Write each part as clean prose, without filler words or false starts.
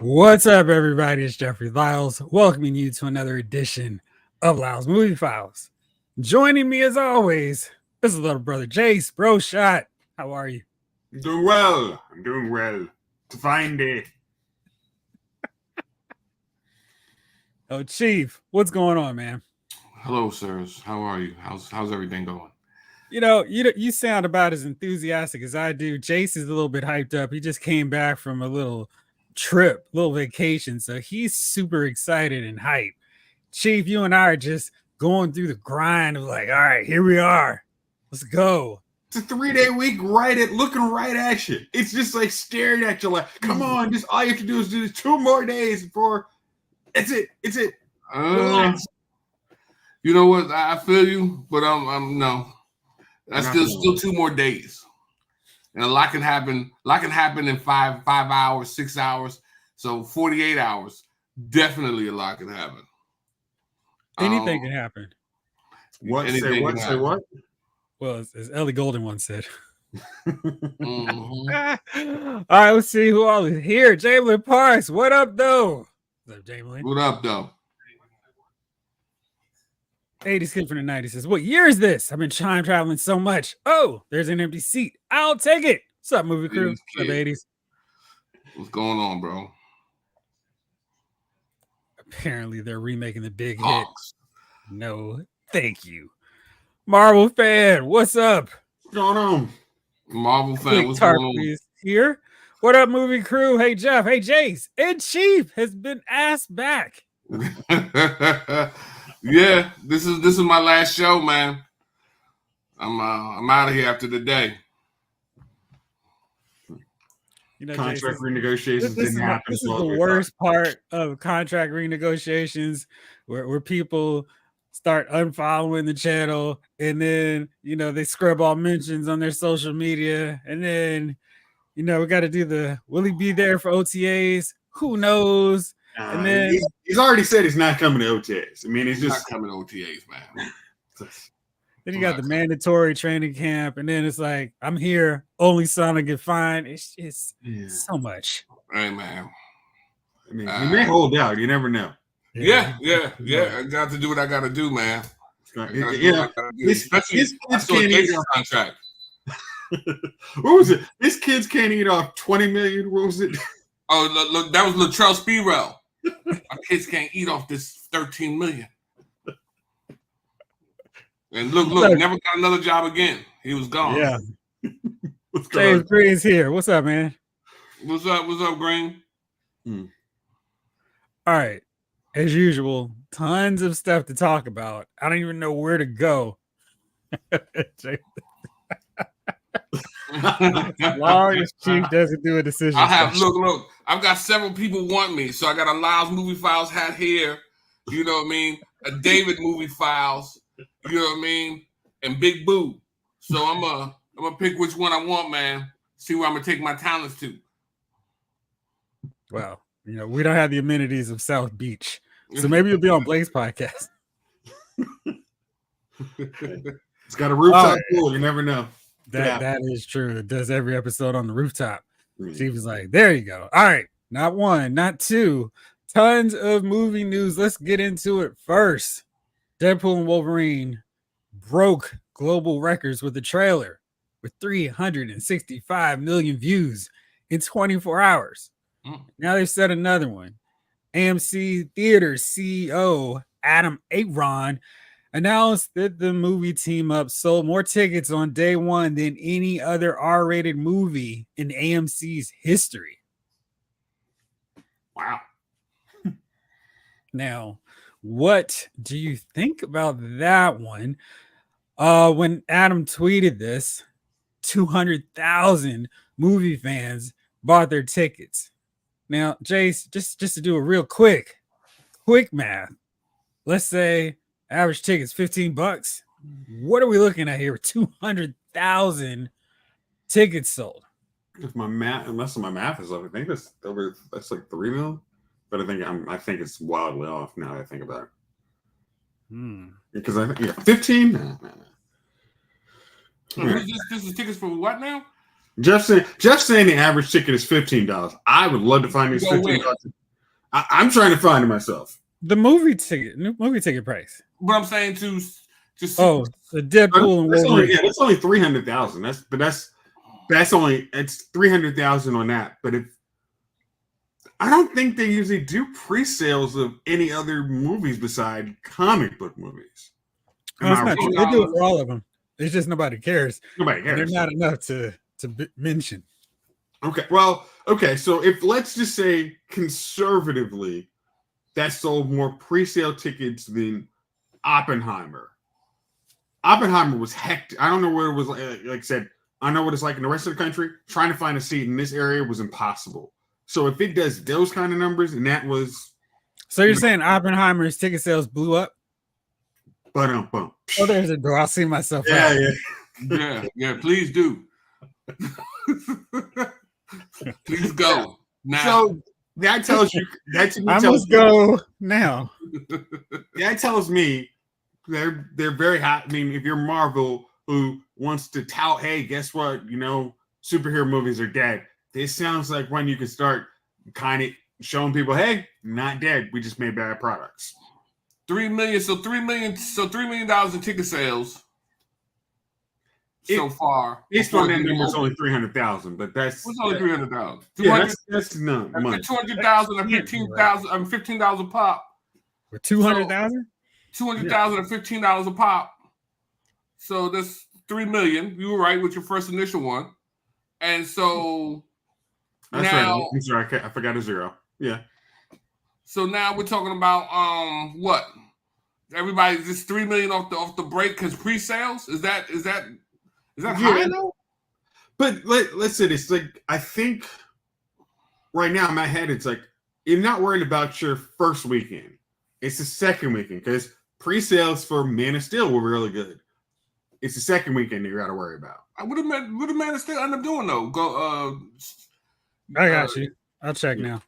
What's up, everybody? It's Jeffrey Lyles, welcoming you to another edition of Lyles Movie Files. Joining me, as always, is little brother Jayce. Bro Shot, how are you? I'm doing well. To find it. Oh, Chief, what's going on, man? Hello, sirs. How are you? How's everything going? You sound about as enthusiastic as I do. Jayce is a little bit hyped up. He just came back from a little trip, little vacation, so he's super excited and hyped. Chief, you and I are just going through the grind of like, all right, here we are. Let's go. It's a 3-day week looking right at you. It's just like staring at you like, come on, just all you have to do is do 2 more days before it's it. You know what? I feel you, but I'm no. That's still 2 more days. And a lot can happen. A lot can happen in 5 hours, 6 hours. So 48 hours. Definitely a lot can happen. Anything can happen. What? Say what? Well, as Ellie Golden once said. Mm-hmm. All right, let's see who all is here. Jamlin Parks, what up, though? What's up, Jamlin? What up, though? 80s kid from the 90s says, what year is this? I've been time traveling so much. Oh, there's an empty seat. I'll take it. What's up, movie crew? What's up, 80s? What's going on, bro? Apparently, they're remaking the big hit. No, thank you. Marvel fan, what's up? What's going on? Marvel fan, what's going on? Here. What up, movie crew? Hey, Jeff. Hey, Jayce. And Chief has been asked back. Yeah, this is my last show, man. I'm out of here after the day. Contract renegotiations didn't happen. This is the worst part of contract renegotiations, where people start unfollowing the channel, and then they scrub all mentions on their social media, and then we got to do the will he be there for OTAs? Who knows? And then he's already said he's not coming to OTAs. I mean, he's just not coming to OTAs, man. Then you got the mandatory training camp, and then it's like, I'm here, only son to get fined. It's so much. Hey, man. I mean, he may hold out. You never know. Yeah. I got to do what I got to do, man. Especially his kids can't eat contract. What was it? His kids can't eat off $20 million. What was it? Oh, look, that was Latrell Sprewell. Our kids can't eat off this $13 million. And look, never got another job again. He was gone. Yeah. James Green's here. What's up, man? What's up, Green? All right. As usual, tons of stuff to talk about. I don't even know where to go. As long as Chief doesn't do a decision. Look, I've got several people want me. So I got a Lyles Movie Files hat here. You know what I mean? A David Movie Files. You know what I mean? And Big Boo. So I'm gonna pick which one I want, man. See where I'm gonna take my talents to. Well, we don't have the amenities of South Beach. So maybe you'll be on Blake's podcast. It's got a rooftop pool. You never know. That is true. It does every episode on the rooftop. Steve was like, there you go. All right. Not one, not two. Tons of movie news. Let's get into it first. Deadpool and Wolverine broke global records with the trailer with 365 million views in 24 hours. Now they've set another one. AMC Theaters CEO Adam Aaron announced that the movie team up sold more tickets on day one than any other R-rated movie in AMC's history. Wow. Now, what do you think about that one? When Adam tweeted this, 200,000 movie fans bought their tickets. Now, Jayce, just to do a real quick math, let's say average ticket's $15. What are we looking at here? 200,000 tickets sold. If my math, unless my math is off, I think that's like 3 million. But I think it's wildly off now that I think about it. Because I think 15. This is tickets for what now? Jeff saying the average ticket is $15. I would love to find these $15. I'm trying to find it myself. The movie ticket price. But I'm saying to just the Deadpool and Wolverine. That's only 300,000. That's only it's 300,000 on that. But if I don't think they usually do pre-sales of any other movies beside comic book movies. No, it's not true. They do it for all of them. It's just nobody cares. Nobody cares. They're not enough to mention. Okay. Well, okay. So if let's just say conservatively, that sold more pre-sale tickets than Oppenheimer. Oppenheimer was hectic. I don't know where it was. Like I said, I know what it's like in the rest of the country. Trying to find a seat in this area was impossible. So if it does those kind of numbers, and that was. So you're saying Oppenheimer's ticket sales blew up? Boom. Oh, there's a door. I'll see myself out. Yeah. Please do. Please go now. So that tells you. I must go now. That tells me they're very hot. I mean, if you're Marvel who wants to tout, hey, guess what? Superhero movies are dead. This sounds like when you can start kind of showing people, hey, not dead. We just made bad products. $3 million. So $3 million in ticket sales so far. Based on that number, it's only 300,000, but that's only 300,000. Yeah, that's not money. 200,000 and 15,000. I mean, $15 a pop. For 200,000. 200,000 and $15 a pop. So that's $3 million. You were right with your first initial one, and so that's now, right. I'm sorry, I forgot a zero. Yeah. So now we're talking about what? Everybody just $3 million off the break because pre-sales is that high enough? But let's say this. Like I think right now in my head, it's like you're not worried about your first weekend. It's the second weekend because pre-sales for Man of Steel were really good. It's the second weekend that you got to worry about. What did Man of Steel end up doing though? I got you. I'll check now.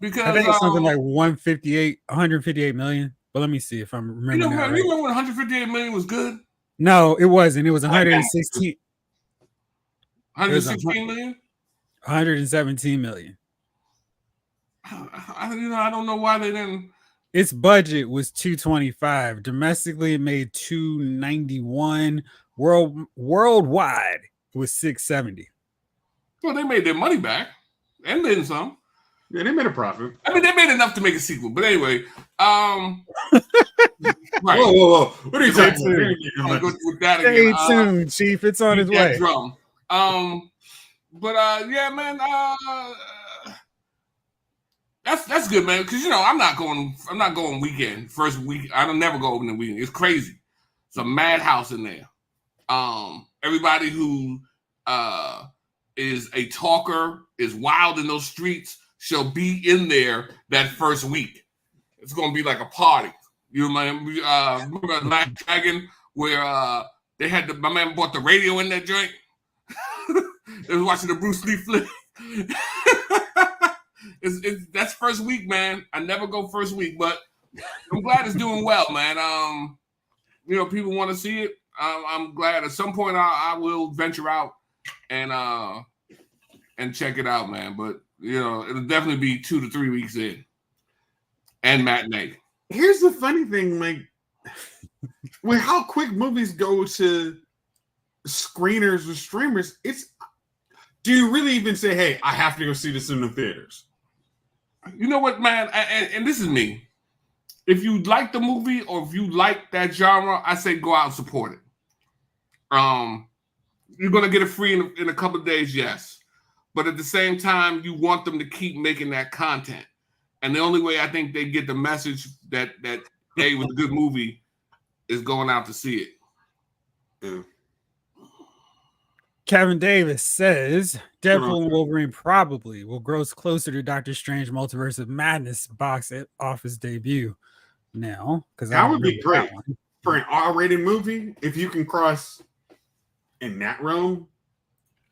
Because I think it's something like 158 million. But let me see if I'm remembering. You remember when 158 million was good? No, it wasn't. It was 116. 116 million? 117 million. I don't know why they didn't. Its budget was 225. Domestically, it made 291. Worldwide was 670. Well, they made their money back and then some. Yeah, they made a profit. I mean, they made enough to make a sequel. But anyway, right. Whoa. What are you talking about? Stay tuned, Chief. It's on its way. Drum. Yeah, man. That's good, man. Because I'm not going weekend first week. I don't never go opening weekend. It's crazy. It's a madhouse in there. Everybody who is a talker is wild in those streets shall be in there that first week. It's gonna be like a party. You know, remember Black Dragon where they had my man bought the radio in that joint. They was watching the Bruce Lee flick. That's first week, man. I never go first week, but I'm glad it's doing well, man. People want to see it. I'm glad at some point I will venture out and check it out, man. But it'll definitely be 2 to 3 weeks in, and matinee. Here's the funny thing, like, with how quick movies go to screeners or streamers, do you really even say, hey, I have to go see this in the theaters? You know what, man? And this is me. If you like the movie or if you like that genre, I say go out and support it. You're going to get it free in a couple of days, yes. But at the same time, you want them to keep making that content. And the only way I think they get the message that hey, with a good movie is going out to see it. Yeah. Kevin Davis says Deadpool and Wolverine probably will gross closer to Doctor Strange Multiverse of Madness box office debut now. Because that would be great for an R-rated movie. If you can cross in that realm,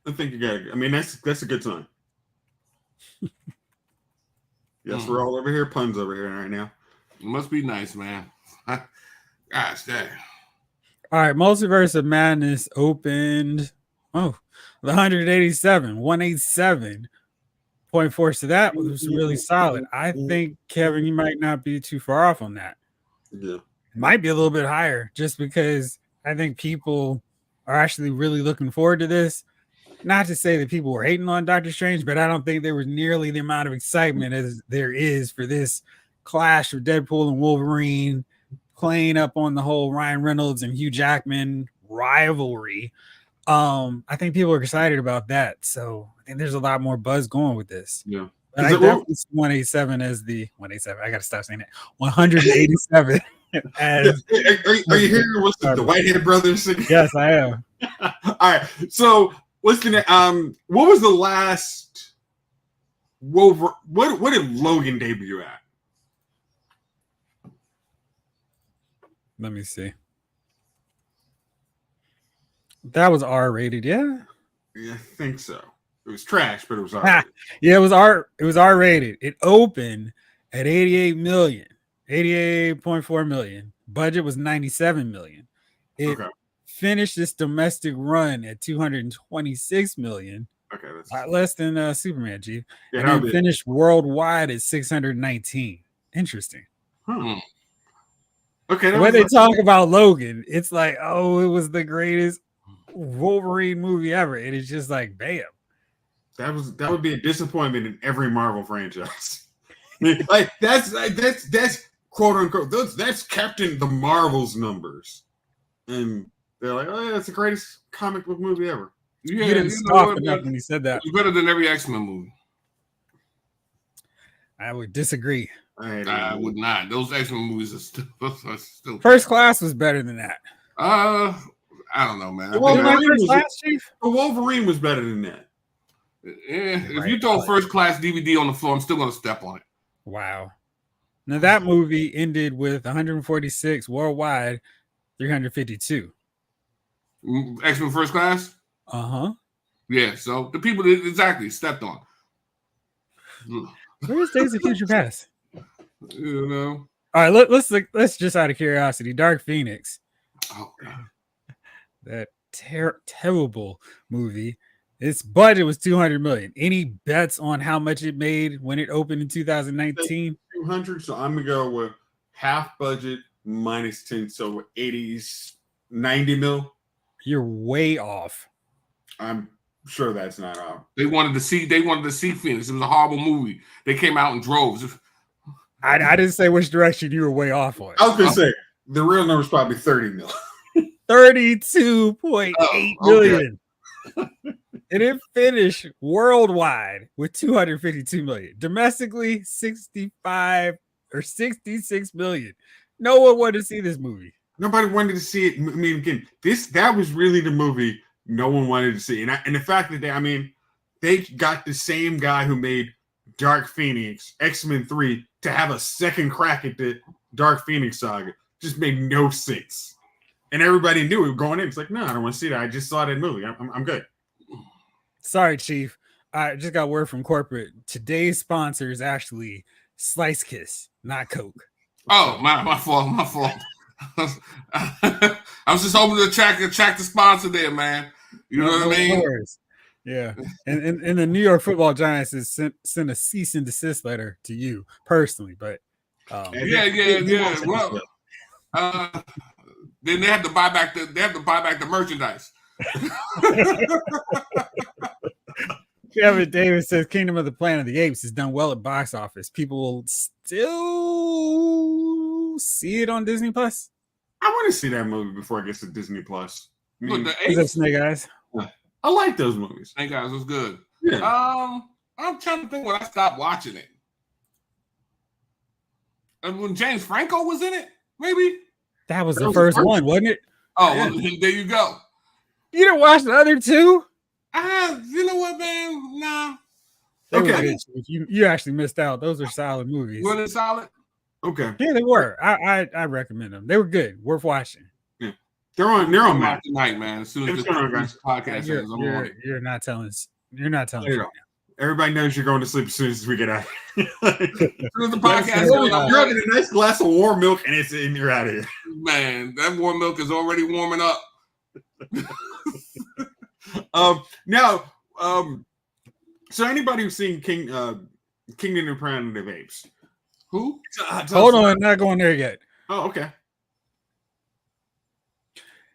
I think you got. I mean, that's a good sign. Yes, we're all over here, puns over here right now. It must be nice, man. Gosh, dang. All right, Multiverse of Madness opened Oh, the 187.4 to that was really solid. I think, Kevin, you might not be too far off on that. Yeah. It might be a little bit higher just because I think people are actually really looking forward to this. Not to say that people were hating on Doctor Strange, but I don't think there was nearly the amount of excitement as there is for this clash of Deadpool and Wolverine, playing up on the whole Ryan Reynolds and Hugh Jackman rivalry. I think people are excited about that. So I think there's a lot more buzz going with this. Yeah. But I definitely see 187 as the 187. I got to stop saying that. 187 as. Are you hearing what's the Whitehead brothers singing? Yes, I am. All right. So what's the what was the last what did Logan debut at? Let me see. That was R-rated, yeah. Yeah, I think so. It was trash, but it was R-rated. Yeah, it was R-rated. It opened at 88 million, 88.4 million. Budget was 97 million. It finished its domestic run at 226 million. Okay, that's less than Superman, G. Yeah, and then finished worldwide at 619. Interesting. Okay. When they talk about Logan, it's like, oh, it was the greatest Wolverine movie ever. And it's just like, bam. That would be a disappointment in every Marvel franchise. like that's quote unquote that's Captain the Marvel's numbers, and they're like, oh yeah, that's the greatest comic book movie ever. Yeah, you didn't stop enough when he said that. It's better than every X-Men movie. I would disagree. I would not. Those X-Men movies are still First Class was better than that. I don't know, man. Wolverine was better than that. Yeah, if you throw First Class DVD on the floor, I'm still going to step on it. Wow. Now that movie ended with 146 worldwide, 352. X-Men First Class? Uh-huh. Yeah, so the people that exactly stepped on. Where's Days of Future Past? You know. All right, let's just out of curiosity, Dark Phoenix. Oh God. That terrible movie. Its budget was 200 million. Any bets on how much it made when it opened in 2019? 200. So I'm gonna go with half budget minus 10, so 90 mil. You're way off. I'm sure that's not off. They wanted to see Phoenix. It was a horrible movie. They came out in droves. I didn't say which direction you were way off on. I was gonna say the real number is probably 30 mil. 32.8 million. And it finished worldwide with 252 million. Domestically, 65 or 66 million. No one wanted to see this movie. Nobody wanted to see it. I mean, again, that was really the movie no one wanted to see. And the fact that they got the same guy who made Dark Phoenix, X-Men 3, to have a second crack at the Dark Phoenix saga just made no sense. And everybody knew it going in. It's like, no, I don't want to see that. I just saw that movie. I'm good. Sorry, Chief. I just got word from corporate. Today's sponsor is actually Slice Kiss, not Coke. Oh, my fault. I was just hoping to track the sponsor there, man. You know what I mean? Yeah. And the New York Football Giants has sent a cease and desist letter to you personally, but yeah. Well, then they have to buy back the merchandise. Kevin Davis says Kingdom of the Planet of the Apes has done well at box office. People will still see it on Disney Plus. I want to see that movie before it gets to Disney Plus. I mean, the Apes, Snake Eyes. I like those movies. Snake Eyes was good. Yeah. I'm trying to think when I stopped watching it. And when James Franco was in it, maybe that was the first one, wasn't it? Oh, yeah. Well, there you go. You didn't watch the other two? You know what, man? Nah. Okay. You actually missed out. Those are solid movies. Were they solid? Okay. Yeah, they were. I recommend them. They were good. Worth watching. Yeah. They're on tonight, man. As soon as this podcast ends, you're not telling us. You're not telling us. Everybody knows you're going to sleep as soon as we get out. As soon as the podcast you're having a nice glass of warm milk and you're out of here. Man, that warm milk is already warming up. Now, so anybody who's seen Kingdom and Planet of Apes? Who? Hold on, not going there yet. Oh, okay.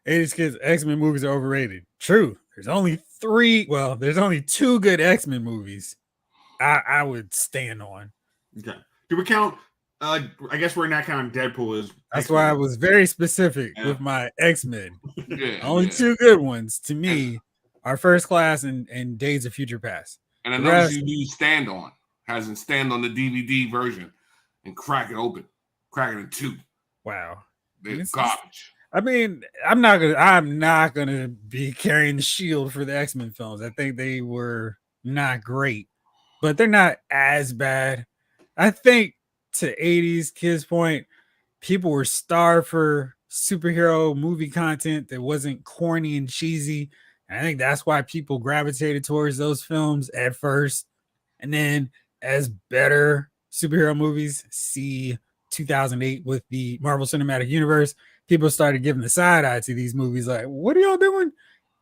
80s kids, X-Men movies are overrated. True. There's only two good X-Men movies I would stand on. Okay. Do we count? I guess we're not counting Deadpool as. That's X-Men. why I was very specific with my X-Men. Yeah, only two good ones to me are First Class and Days of Future Past. And another you stand on hasn't stand on the DVD version and crack it open, crack it in two. Wow, it's garbage. I mean, I'm not gonna be carrying the shield for the X-Men films. I think they were not great, but they're not as bad. I think to 80s kids' point, people were starved for superhero movie content that wasn't corny and cheesy. And I think that's why people gravitated towards those films at first. And then as better superhero movies, see 2008 with the Marvel Cinematic Universe, people started giving the side eye to these movies like, what are y'all doing?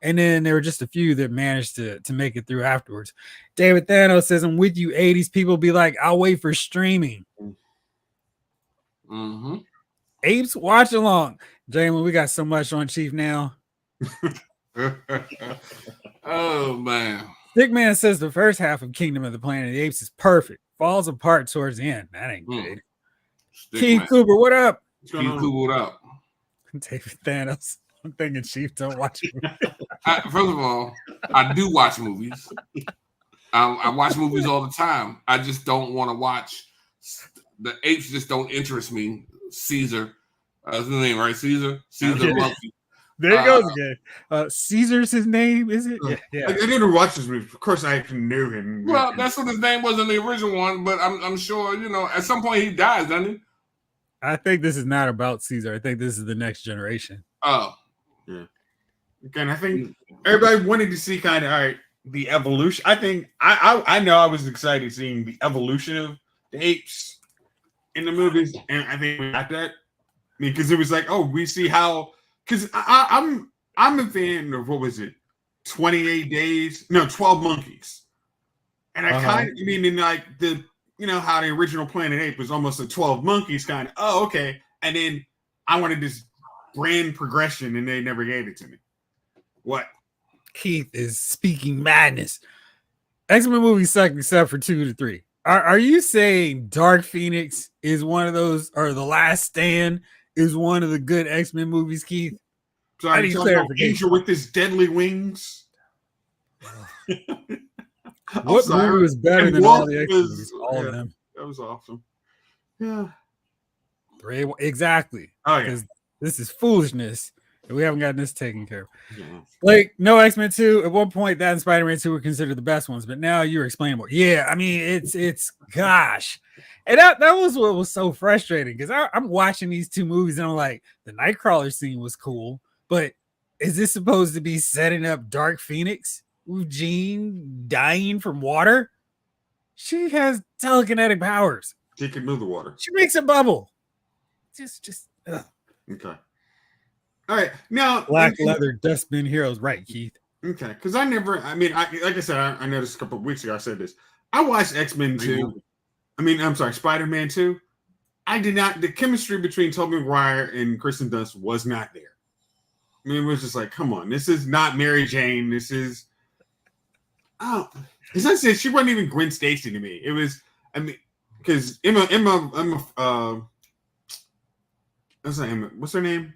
And then there were just a few that managed to make it through afterwards. David Thanos says, I'm with you, 80s people be like, I'll wait for streaming. Mm-hmm. Apes watch along. Jalen, we got so much on Chief now. Oh, man. Stickman says the first half of Kingdom of the Planet of the Apes is perfect. Falls apart towards the end. That ain't good. Keith Cooper, what up? Keith Cooper, what up? David Thanos. I'm thinking Chief don't watch it. First of all, I do watch movies. I watch movies all the time. I just don't want to watch. The apes just don't interest me. Caesar. That's the name, right? Caesar Monkey. There he goes again. Caesar's his name, is it? Yeah. I didn't watch this movie. Of course, I actually knew him. Well, that's what his name was in the original one, but I'm sure, at some point he dies, doesn't he? I think this is not about Caesar. I think this is the next generation. Oh. Yeah. Again, I think everybody wanted to see kind of, the evolution. I think, I know I was excited seeing the evolution of the apes in the movies, and I think we got that. I mean, because it was like, we see how, because I'm a fan of, what was it, 28 days? No, 12 Monkeys. And I kind of, in like the, how the original Planet Ape was almost a 12 Monkeys kind of, okay. And then I wanted this grand progression, and they never gave it to me. What? Keith is speaking madness. X-Men movies suck except for 2 to 3. Are you saying Dark Phoenix is one of those, or The Last Stand is one of the good X-Men movies, Keith? Sorry, you talking about Angel with his deadly wings? What movie was better than all the X-Men movies? All of them. That was awesome. Yeah. Exactly. Oh, yeah. Because this is foolishness. And we haven't gotten this taken care of. Yeah. Like, no X-Men 2. At one point, that and Spider-Man 2 were considered the best ones, but now you're explaining more. Yeah, I mean, it's gosh. And that was what was so frustrating, because I'm watching these two movies and I'm like, the Nightcrawler scene was cool, but is this supposed to be setting up Dark Phoenix with Jean dying from water? She has telekinetic powers. She can move the water. She makes a bubble. Just ugh. Okay. All right. Now, Black leather dustbin heroes, right, Keith? Okay, because I like I said, I noticed a couple of weeks ago I said this. I watched X-Men 2. I'm sorry, Spider-Man 2. The chemistry between Tobey Maguire and Kristen Dunst was not there. It was just like, come on, this is not Mary Jane. This is, as I said, she wasn't even Gwen Stacy to me. It was, because Emma, what's her name?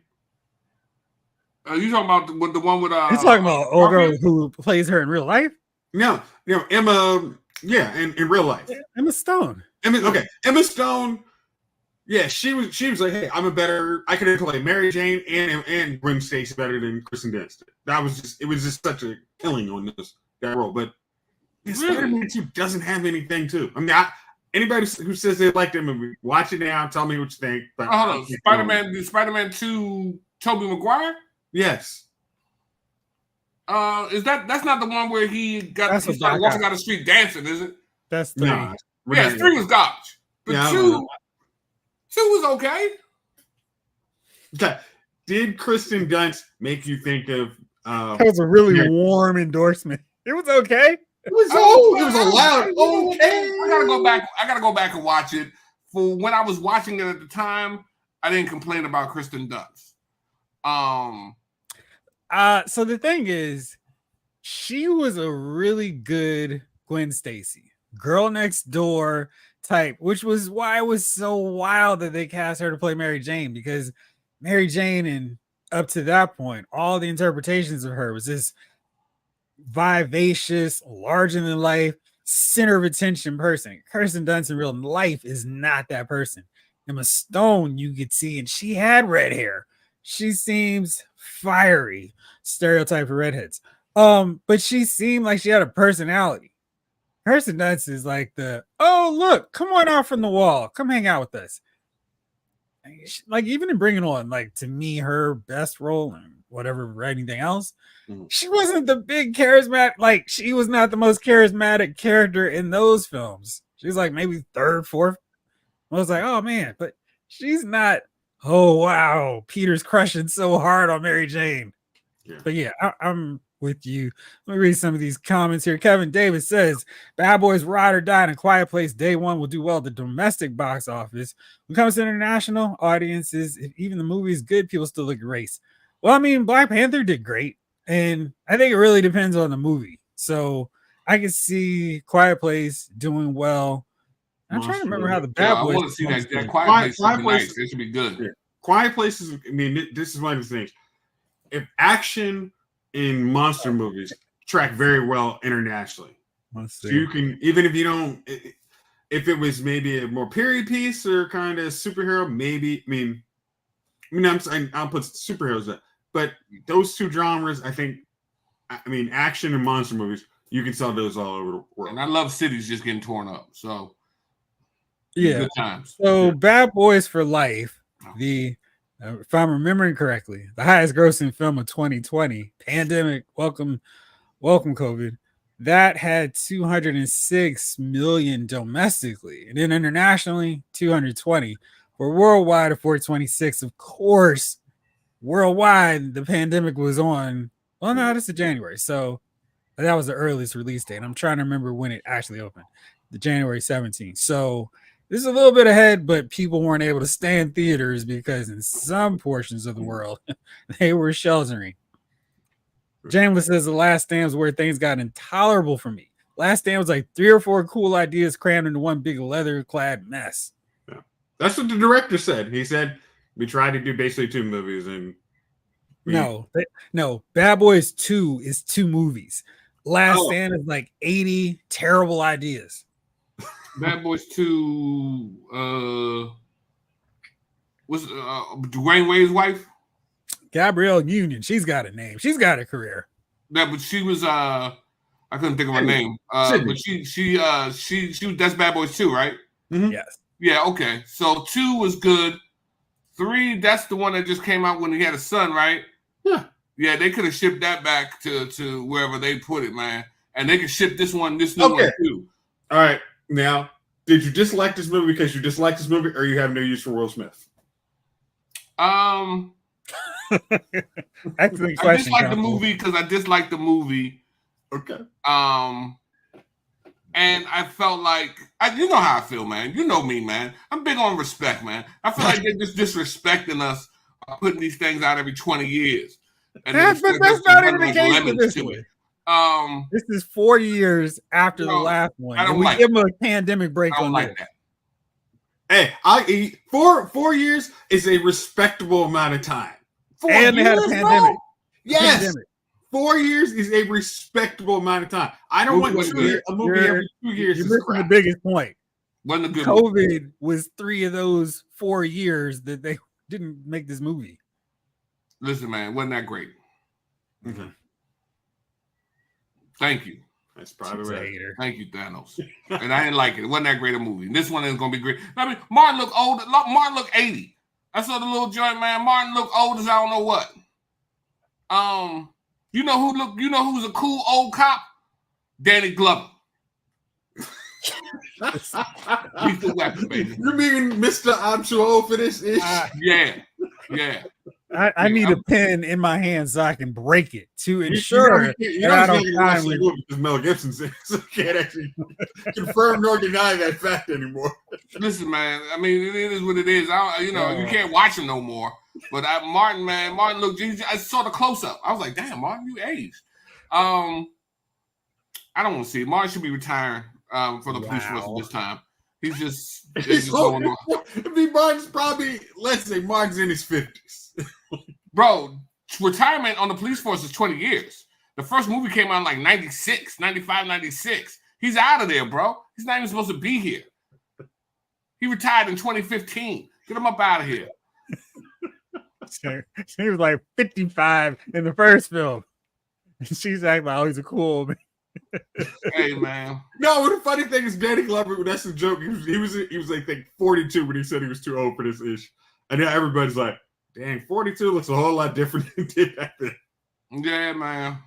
Are you talking about the one with You're talking about old girl who plays her in real life? No, Emma. Yeah, in real life, Emma Stone. Emma Stone. Yeah, she was like, hey, I could play Mary Jane and Gwen Stacy better than Kristen Dunst. It was just such a killing on that role. But Spider-Man 2 doesn't have anything to. Anybody who says they like that movie, watch it now. Tell me what you think. But hold on, Spider-Man 2, Tobey Maguire. Yes. That's not the one where he started walking down the street dancing, is it? That's 3. No, 3 was garbage. But 2 was okay. Okay. Did Kristen Dunst make you think of That was a really warm endorsement. It was okay. It was a loud okay. I gotta go back and watch it. For when I was watching it at the time, I didn't complain about Kristen Dunst. So the thing is, she was a really good Gwen Stacy, girl next door type, which was why it was so wild that they cast her to play Mary Jane, because Mary Jane, and up to that point, all the interpretations of her was this vivacious, larger than life, center of attention person. Kirsten Dunst in real life is not that person. Emma Stone, you could see, and she had red hair. She seems fiery, stereotype for redheads. But she seemed like she had a personality. Kirsten Dunst is like oh look, come on out from the wall, come hang out with us. Like even in Bring It On, like to me, her best role and whatever or anything else, she wasn't the big charismatic. Like she was not the most charismatic character in those films. She's like maybe third, fourth. I was like, oh man, but she's not. Oh wow, Peter's crushing so hard on Mary Jane. Yeah. But yeah, I'm with you. Let me read some of these comments here. Kevin Davis says, Bad Boys Ride or Die in A Quiet Place day one will do well at the domestic box office. When it comes to international audiences, if even the movie is good, people still look at race. Well, I mean, Black Panther did great, and I think it really depends on the movie. So I can see Quiet Place doing well. I'm trying to remember how the Bad Boys. I want to see that Quiet Place. It should be good. Yeah. Quiet Place is. I mean, this is one of the things. If action in monster movies track very well internationally, so you can, even if you don't, if it was maybe a more period piece or kind of superhero, maybe. I mean, I'm saying I'll put superheroes up, but those two genres, I think. I mean, action and monster movies, you can sell those all over the world. And I love cities just getting torn up. So. Yeah. Good times. So Bad Boys for Life, if I'm remembering correctly, the highest grossing film of 2020, pandemic, welcome COVID, that had 206 million domestically, and then internationally 220. For worldwide of 426. Of course, worldwide the pandemic was on. Well, no, this is January, so that was the earliest release date. I'm trying to remember when it actually opened, the January 17th. So this is a little bit ahead, but people weren't able to stay in theaters because in some portions of the world, they were sheltering. Jameless says The Last Stand was where things got intolerable for me. Last Stand was like 3 or 4 cool ideas crammed into one big leather-clad mess. Yeah. That's what the director said. He said, we tried to do basically 2 movies. And no, Bad Boys 2 is 2 movies. Last Stand is like 80 terrible ideas. Bad Boys 2 was Dwayne Wade's wife? Gabrielle Union. She's got a name. She's got a career. Yeah, but she was I couldn't think of her name. But she was, that's Bad Boys 2, right? Mm-hmm. Yes. Yeah, okay. So 2 was good. 3, that's the one that just came out when he had a son, right? Yeah. Yeah, they could have shipped that back to wherever they put it, man. And they could ship this new one too. All right. Now, did you dislike this movie because you dislike this movie, or you have no use for Will Smith? Excellent question. I dislike the movie because I dislike the movie. Okay. And I felt like you know how I feel, man. You know me, man. I'm big on respect, man. I feel like they're just disrespecting us, putting these things out every 20 years. And that's not even the case with this one. This is 4 years after the last one. I don't we give them a pandemic break. I don't like that. Hey, 4 years is a respectable amount of time. 4 and years, they had a pandemic. Yes. Pandemic. 4 years is a respectable amount of time. I don't want a movie every 2 years. You're missing the biggest point. Wasn't a good COVID movie. Was 3 of those 4 years that they didn't make this movie. Listen, man, wasn't that great? Mm-hmm. Thank you. That's probably right. Thank you, Thanos. And I didn't like it. It wasn't that great a movie. This one is going to be great. I mean, Martin looked old. Martin looked 80. I saw the little joint, man. Martin looked old as I don't know what. You know who's a cool old cop? Danny Glover. Lethal Weapon, baby. You mean Mr. I'm too old for this ish? Yeah. I need a pen in my hand so I can break it to ensure that I don't time with because Mel Gibson says so can't actually confirm nor deny that fact anymore. Listen, man. I mean, it is what it is. You can't watch him no more. But Martin looked. I saw the close up. I was like, damn, Martin, you aged. I don't want to see it. Martin should be retiring for the police force at this time. He's just going on. I mean, Martin's probably, let's say Martin's in his 50s. Bro, retirement on the police force is 20 years. The first movie came out in like 96, 95, 96. He's out of there, bro. He's not even supposed to be here. He retired in 2015. Get him up out of here. He was like 55 in the first film. She's acting like, oh, he's a cool man. Hey, man. No, the funny thing is Danny Glover, that's the joke. He was I think 42 when he said he was too old for this ish. And now everybody's like, dang, 42 looks a whole lot different than it did back then. Yeah, man.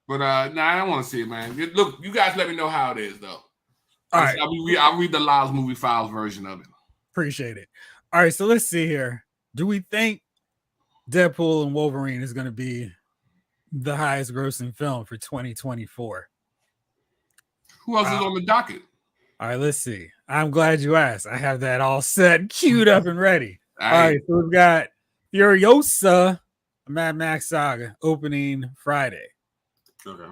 But I don't want to see it, man. Look, you guys let me know how it is, though. All right. I'll read the Lyles Movie Files version of it. Appreciate it. All right, so let's see here. Do we think Deadpool and Wolverine is going to be the highest grossing film for 2024? Who else is on the docket? All right, let's see. I'm glad you asked. I have that all set, queued up, and ready. All right, so we've got Furiosa, Mad Max Saga, opening Friday. Okay.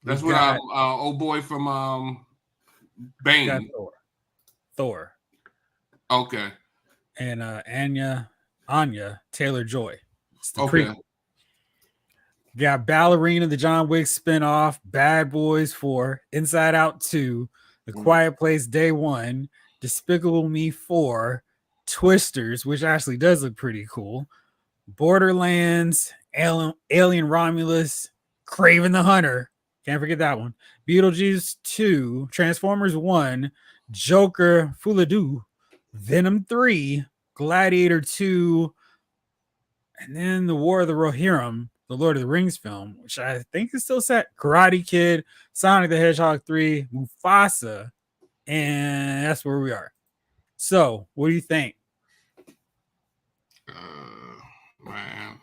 That's what old boy from Bane. Thor. Okay. And Anya Taylor-Joy. Okay. Prequel. Got Ballerina, the John Wick spinoff, Bad Boys 4, Inside Out 2, The Quiet Place Day 1, Despicable Me 4, Twisters, which actually does look pretty cool, Borderlands, Alien Romulus, Kraven the Hunter, can't forget that one, Beetlejuice 2, Transformers 1, Joker, Fuladu, Venom 3, Gladiator 2, and then The War of the Rohirrim, the Lord of the Rings film, which I think is still set, Karate Kid, Sonic the Hedgehog 3, Mufasa, and that's where we are. So, what do you think? Man,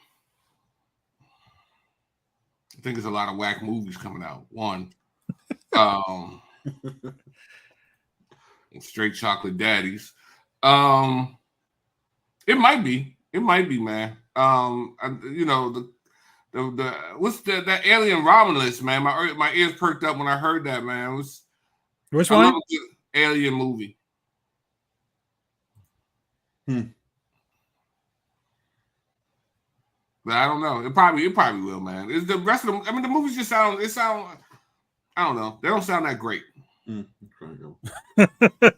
I think there's a lot of whack movies coming out. One, Straight Chocolate Daddies. It might be, man. The what's that Alien Romulus, man? My ears perked up when I heard that, man. Which one? Alien movie. But I don't know. It probably will, man. It's the rest of them. I mean, the movies just sound. I don't know. They don't sound that great.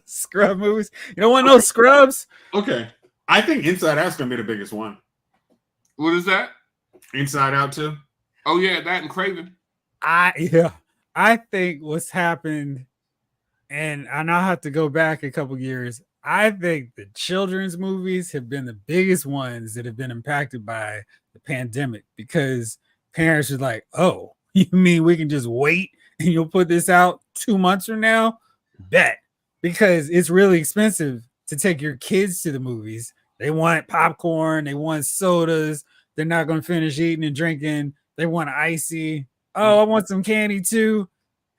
Scrub movies. You don't want no Scrubs? Okay. I think Inside Out's gonna be the biggest one. What is that? Inside Out 2. Oh yeah, that and Kraven. I think what's happened, and I now have to go back a couple years. I think the children's movies have been the biggest ones that have been impacted by the pandemic because parents are like, oh, you mean we can just wait and you'll put this out 2 months from now? Bet. Because it's really expensive to take your kids to the movies. They want popcorn, they want sodas, they're not going to finish eating and drinking, they want icy. Oh, I want some candy too.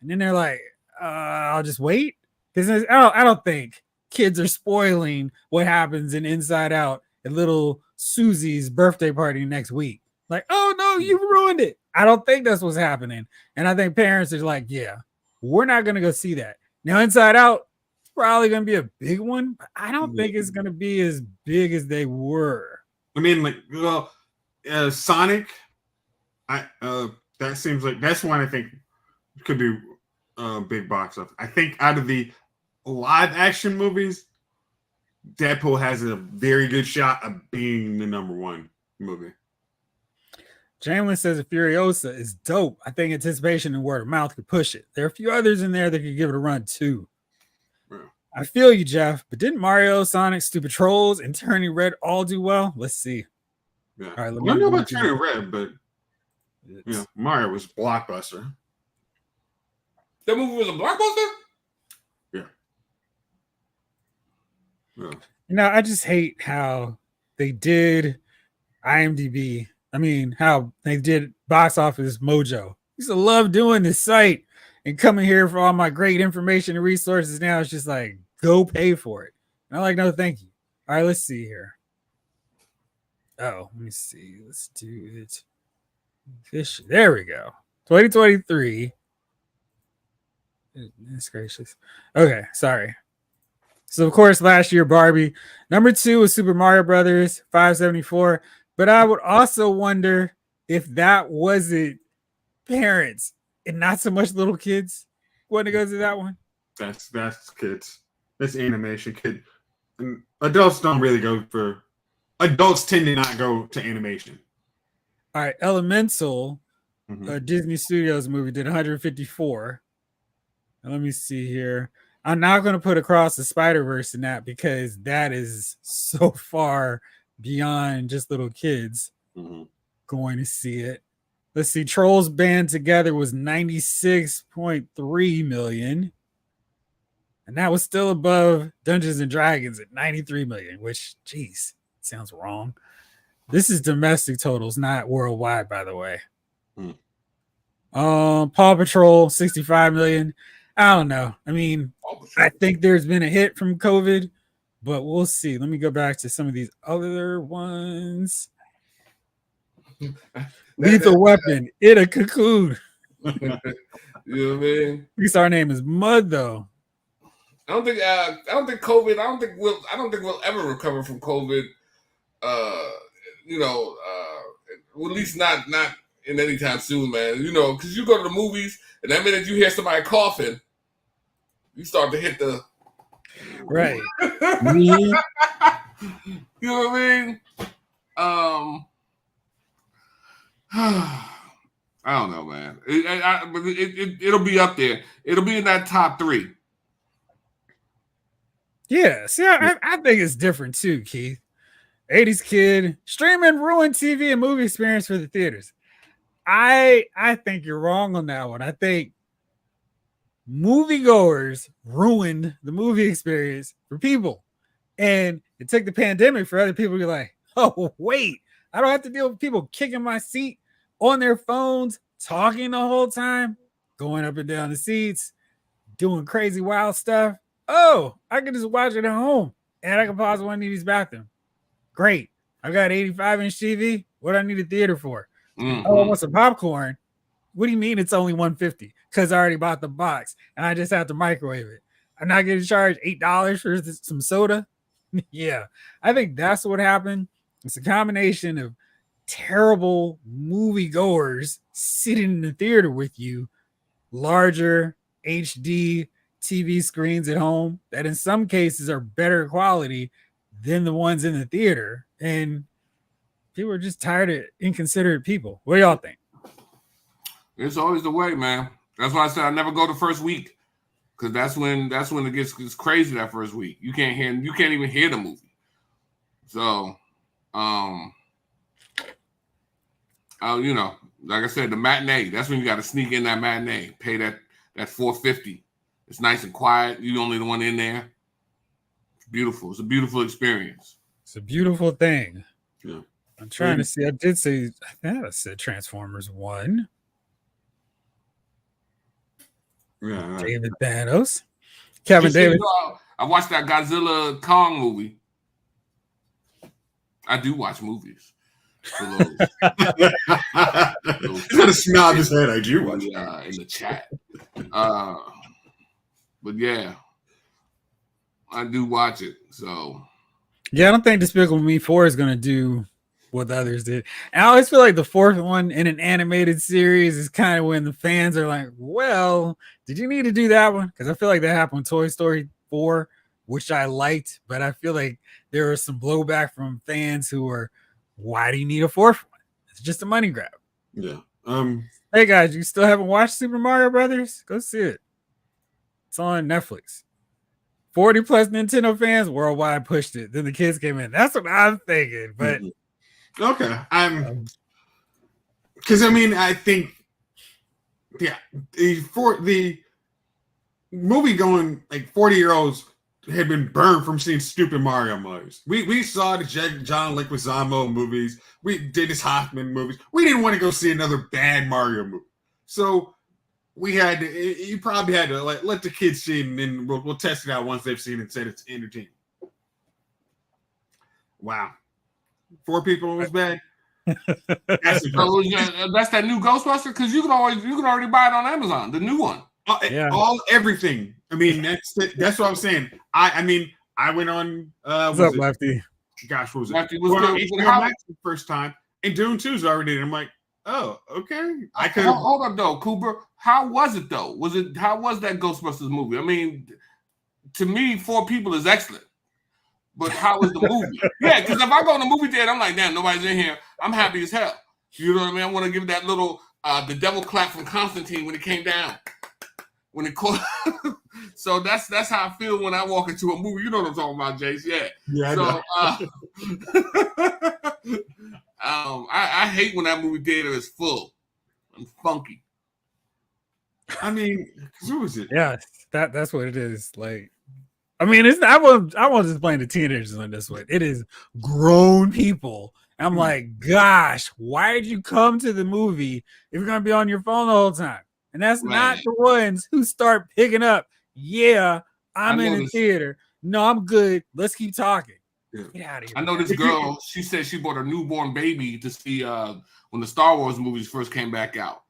And then they're like, I'll just wait. Because I don't think kids are spoiling what happens in Inside Out at little Susie's birthday party next week. Like, oh no, you ruined it. I don't think that's what's happening. And I think parents are like, yeah, we're not going to go see that. Now, Inside Out, it's probably going to be a big one, but I don't think it's going to be as big as they were. I mean, Sonic, that seems like that's one I think could be big box office. I think out of the live action movies, Deadpool has a very good shot of being the number one movie. Jamlin says if Furiosa is dope, I think anticipation and word of mouth could push it. There are a few others in there that could give it a run too. Yeah. I feel you, Jeff, but didn't Mario, Sonic, Stupid Trolls, and Turning Red all do well? Let's see. Yeah. All right, I don't know about Turning Red, but Mario was blockbuster. That movie was a blockbuster? Yeah. I just hate how they did. IMDb. I mean, how they did Box Office Mojo. I used to love doing this site and coming here for all my great information and resources. Now it's just like, go pay for it. And I'm like, no, thank you. All right, let's see here. Oh, let me see. Let's do it. Fish. There we go. 2023. Goodness gracious. Okay, sorry. So, of course, last year, Barbie. Number 2 was Super Mario Brothers, 574. But I would also wonder if that wasn't parents and not so much little kids want to go to that one. That's kids. That's animation. Kid. And adults don't really go for. Adults tend to not go to animation. All right, Elemental, Disney Studios movie, did 154. Now, let me see here. I'm not going to put Across the Spider-Verse in that because that is so far beyond just little kids going to see it. Let's see. Trolls Band Together was 96.3 million. And that was still above Dungeons and Dragons at 93 million, which, geez, sounds wrong. This is domestic totals, not worldwide, by the way. Paw Patrol, 65 million. I don't know. I mean, I think there's been a hit from COVID, but we'll see. Let me go back to some of these other ones. Lethal Weapon, In a Cocoon. You know what I mean? At least our name is Mud, though. I don't think COVID. I don't think we'll ever recover from COVID. Well, at least not in any time soon, man. You know, because you go to the movies, and that minute you hear somebody coughing, you start to hit the right. You know what I mean? I don't know, man. It'll be up there. It'll be in that top 3. Yeah, see, I think it's different too, Keith. 80s kid, streaming ruined TV and movie experience for the theaters. I think you're wrong on that one. I think moviegoers ruined the movie experience for people. And it took the pandemic for other people to be like, oh, wait, I don't have to deal with people kicking my seat on their phones, talking the whole time, going up and down the seats, doing crazy wild stuff. Oh, I can just watch it at home and I can pause when I need these bathroom. Great. I've got 85-inch TV. What do I need a theater for? Oh, I want some popcorn. What do you mean it's only $150? Because I already bought the box and I just have to microwave it. I'm not getting charged $8 for some soda. Yeah, I think that's what happened. It's a combination of terrible moviegoers sitting in the theater with you, larger HD TV screens at home that in some cases are better quality than the ones in the theater. And people are just tired of inconsiderate people. What do y'all think? It's always the way, man. That's why I said I never go the first week, because that's when it gets crazy that first week. You can't even hear the movie. So, like I said, the matinee. That's when you got to sneak in that matinee. Pay that $4.50. It's nice and quiet. You're the only one in there. It's beautiful. It's a beautiful experience. It's a beautiful thing. Yeah. I'm trying to see. I did say, I think I said Transformers 1. Yeah. David Thanos. Kevin Davis. I watched that Godzilla Kong movie. I do watch movies. He's gonna snap his head. I do watch in the chat. But yeah, I do watch it. So yeah, I don't think Despicable Me 4 is gonna do what the others did. And I always feel like the fourth one in an animated series is kind of when the fans are like, well, did you need to do that one? Because I feel like that happened with Toy Story 4, which I liked, but I feel like there was some blowback from fans who were, why do you need a fourth one? It's just a money grab. Yeah. Hey guys, you still haven't watched Super Mario Brothers? Go see it. It's on Netflix. 40 plus Nintendo fans worldwide pushed it. Then the kids came in. That's what I'm thinking. But okay, because I think, yeah, for the movie going like 40-year-olds had been burned from seeing stupid Mario movies. We saw the John Leguizamo movies. We did his Hoffman movies. We didn't want to go see another bad Mario movie. So we had to. You probably had to let the kids see it, and then we'll test it out once they've seen it and said it's entertaining. Wow, 4 people was bad. That's that new Ghostbuster, because you can already buy it on Amazon, the new one. Everything. I mean, that's what I'm saying. I went on. What's up, Lefty? Gosh, what was it? Lefty, the first time, and Dune 2's already. I'm like, oh, okay. I could hold up though, Cooper. How was it though? How was that Ghostbusters movie? I mean, to me, 4 people is excellent. But how was the movie? Yeah, because if I go in the movie theater, I'm like, damn, nobody's in here. I'm happy as hell. You know what I mean? I want to give that little the devil clap from Constantine when it came down. When it caught. So that's how I feel when I walk into a movie. You know what I'm talking about, Jayce? Yeah. So I hate when that movie theater is full and funky. I mean, who was it? Yeah, that's what it is. Like, I mean, it's I won't just blame the teenagers on this one. It is grown people. I'm like, gosh, why did you come to the movie if you're gonna be on your phone the whole time? And that's not the ones who start picking up. Yeah, I'm in the theater. No, I'm good. Let's keep talking. Get out of here. I know this girl. She said she bought her newborn baby to see when the Star Wars movies first came back out,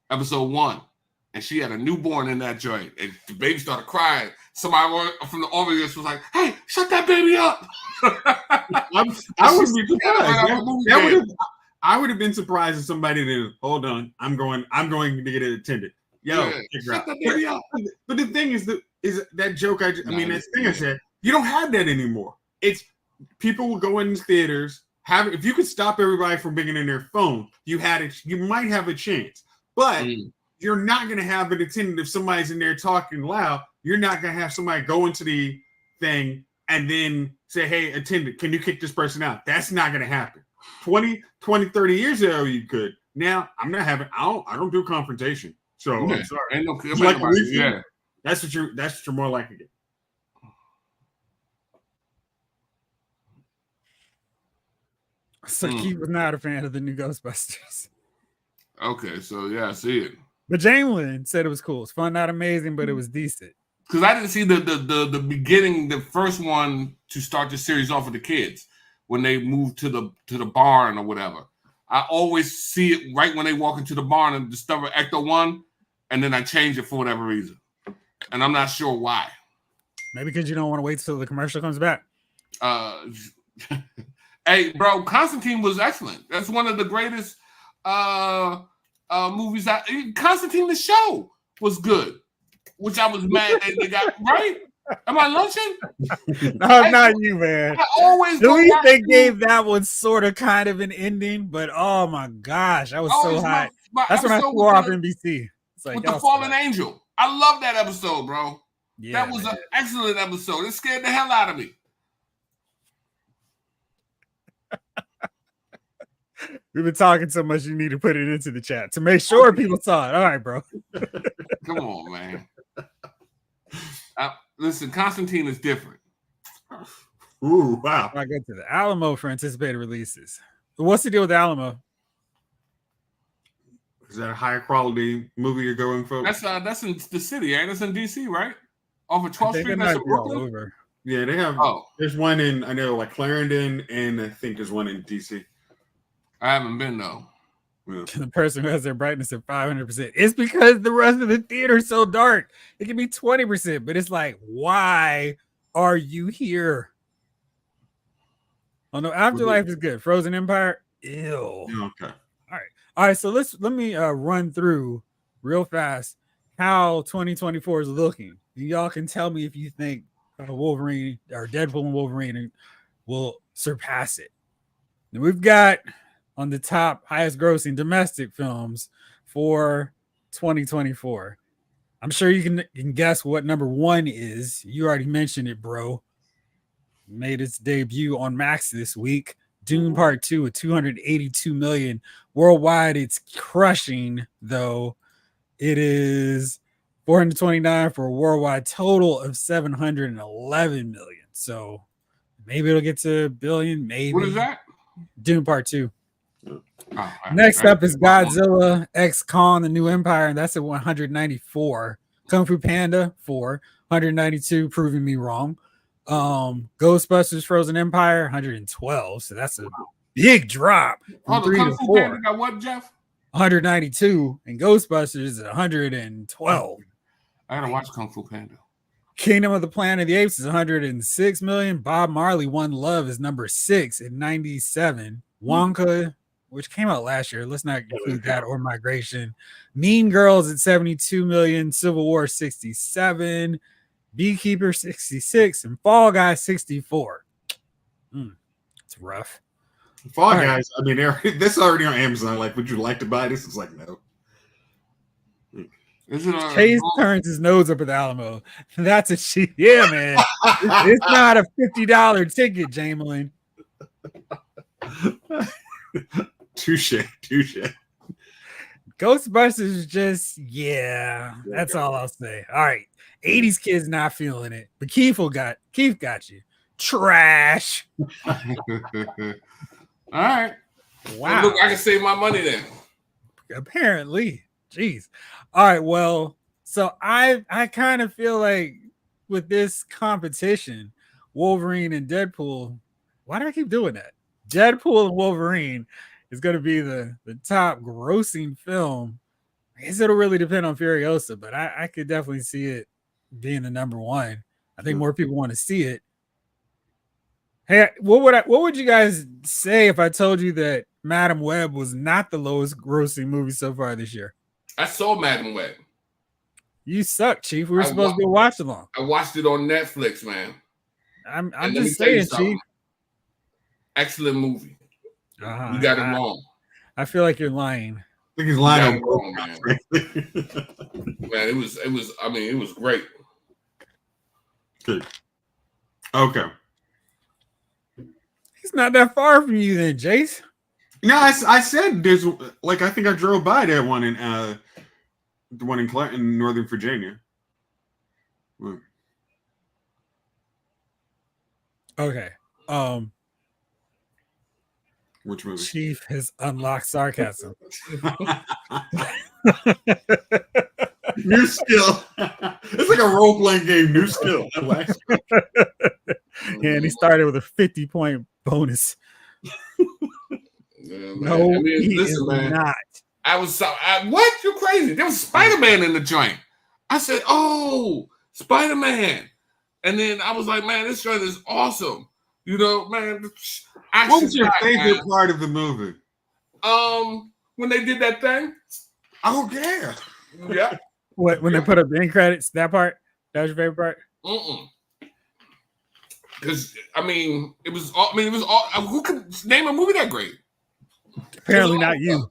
episode 1, and she had a newborn in that joint, and the baby started crying. Somebody from the audience was like, "Hey, shut that baby up!" I would be surprised. I would have been surprised if somebody did. Hold on, I'm going to get it attended. Yo, shut that baby up. But the thing is that joke. I said, you don't have that anymore. It's people will go in theaters. If you could stop everybody from being in their phone, you might have a chance. But you're not going to have it attended if somebody's in there talking loud. You're not going to have somebody go into the thing and then say, "Hey, attendant, can you kick this person out?" That's not going to happen. 20, 30 years ago, you could. Now, I'm not having. I don't do confrontation. So I'm sorry. Ain't no, that's what you're more likely to get. So Keith was not a fan of the new Ghostbusters. Okay, so yeah, I see it. But Jamlin said it was cool. It's fun, not amazing, but it was decent. Because I didn't see the beginning, the first one to start the series off with the kids when they moved to the barn or whatever. I always see it right when they walk into the barn and discover Ecto-1, and then I change it for whatever reason. And I'm not sure why. Maybe because you don't want to wait till the commercial comes back. Hey, bro, Constantine was excellent. That's one of the greatest movies. Constantine the show was good, which I was mad that they got right. Am I lunching? No, not you, man. I always at least they gave that one sort of kind of an ending, but oh my gosh, I was so hot. That's when I swore off NBC. It's like, with the fallen angel. I love that episode, bro. Yeah, that was an excellent episode. It scared the hell out of me. We've been talking so much, you need to put it into the chat to make sure people saw it. All right, bro. Come on, man. Listen, Constantine is different. Ooh, wow. I get to the Alamo for anticipated releases. What's the deal with Alamo? Is that a higher quality movie you're going for? That's in the city, right? That's in DC, right? Off of 12th Street. That's in Brooklyn. Over. Yeah, they have. There's one in like Clarendon, and I think there's one in DC. I haven't been though. Yeah. The person who has their brightness at 500%. It's because the rest of the theater is so dark. It can be 20%, but it's like, why are you here? Oh no, Afterlife is good. Frozen Empire, ew. Okay. All right. So let me run through real fast how 2024 is looking. Y'all can tell me if you think Wolverine or Deadpool and Wolverine will surpass it. And we've got on the top highest grossing domestic films for 2024. I'm sure you can guess what number 1 is. You already mentioned it, bro. Made its debut on Max this week. Dune Part 2 with 282 million. Worldwide, it's crushing, though. It is 429 for a worldwide total of 711 million. So maybe it'll get to a billion. Maybe. What is that? Dune Part 2. Oh, Next up is Godzilla X Kong: The New Empire, and that's at 194. Kung Fu Panda 4, 192, proving me wrong. Ghostbusters Frozen Empire 112. So that's a big drop from 3 to 4. Panda got what, Jeff? 192, and Ghostbusters is 112. I gotta watch Kung Fu Panda. Kingdom of the Planet of the Apes is 106 million. Bob Marley One Love is number 6 at 97. Wonka, which came out last year, let's not include that, or Migration. Mean Girls at 72 million. Civil War 67. Beekeeper 66, and Fall Guys 64. It's rough. Fall Guys, I mean, this is already on Amazon. Like, would you like to buy this? It's like, no. Chase turns his nose up at the Alamo. That's a shit. Yeah, man. It's not a $50 ticket, Jamelin. Touche. Ghostbusters is just, yeah, that's all I'll say. All right. 80s kids not feeling it, but Keith got you. Trash. All right. Wow. Look, I can save my money then. Apparently. Jeez. All right. Well, so I kind of feel like with this competition, Wolverine and Deadpool, why do I keep doing that? Deadpool and Wolverine is going to be the top grossing film. I guess it'll really depend on Furiosa, but I could definitely see it being the number one. I think more people want to see it. Hey, what would you guys say if I told you that Madam Web was not the lowest grossing movie so far this year? I saw Madam Web. You suck, Chief. We were supposed to go watch along. I watched it on Netflix, man. I'm just saying, Chief. Excellent movie. You got it wrong. I feel like you're lying. I think he's lying. Wrong, man. Man, it was great. Good. Okay. He's not that far from you then, Jayce. No, I said there's like I think I drove by that one in the one in Clinton, in Northern Virginia. Okay. Which movie? Chief has unlocked sarcasm. New skill. It's like a role-playing game. New skill. Yeah, and he started with a 50-point bonus. Yeah, no, he listen, is man. not. What? You're crazy. There was Spider-Man in the joint. I said, oh, Spider-Man. And then I was like, man, this joint is awesome. You know, man. What was your favorite part of the movie? When they did that thing. Oh, yeah. Yeah. What, when they put up the end credits, that part? That was your favorite part? Because, it was all, who could name a movie that great? Apparently not you.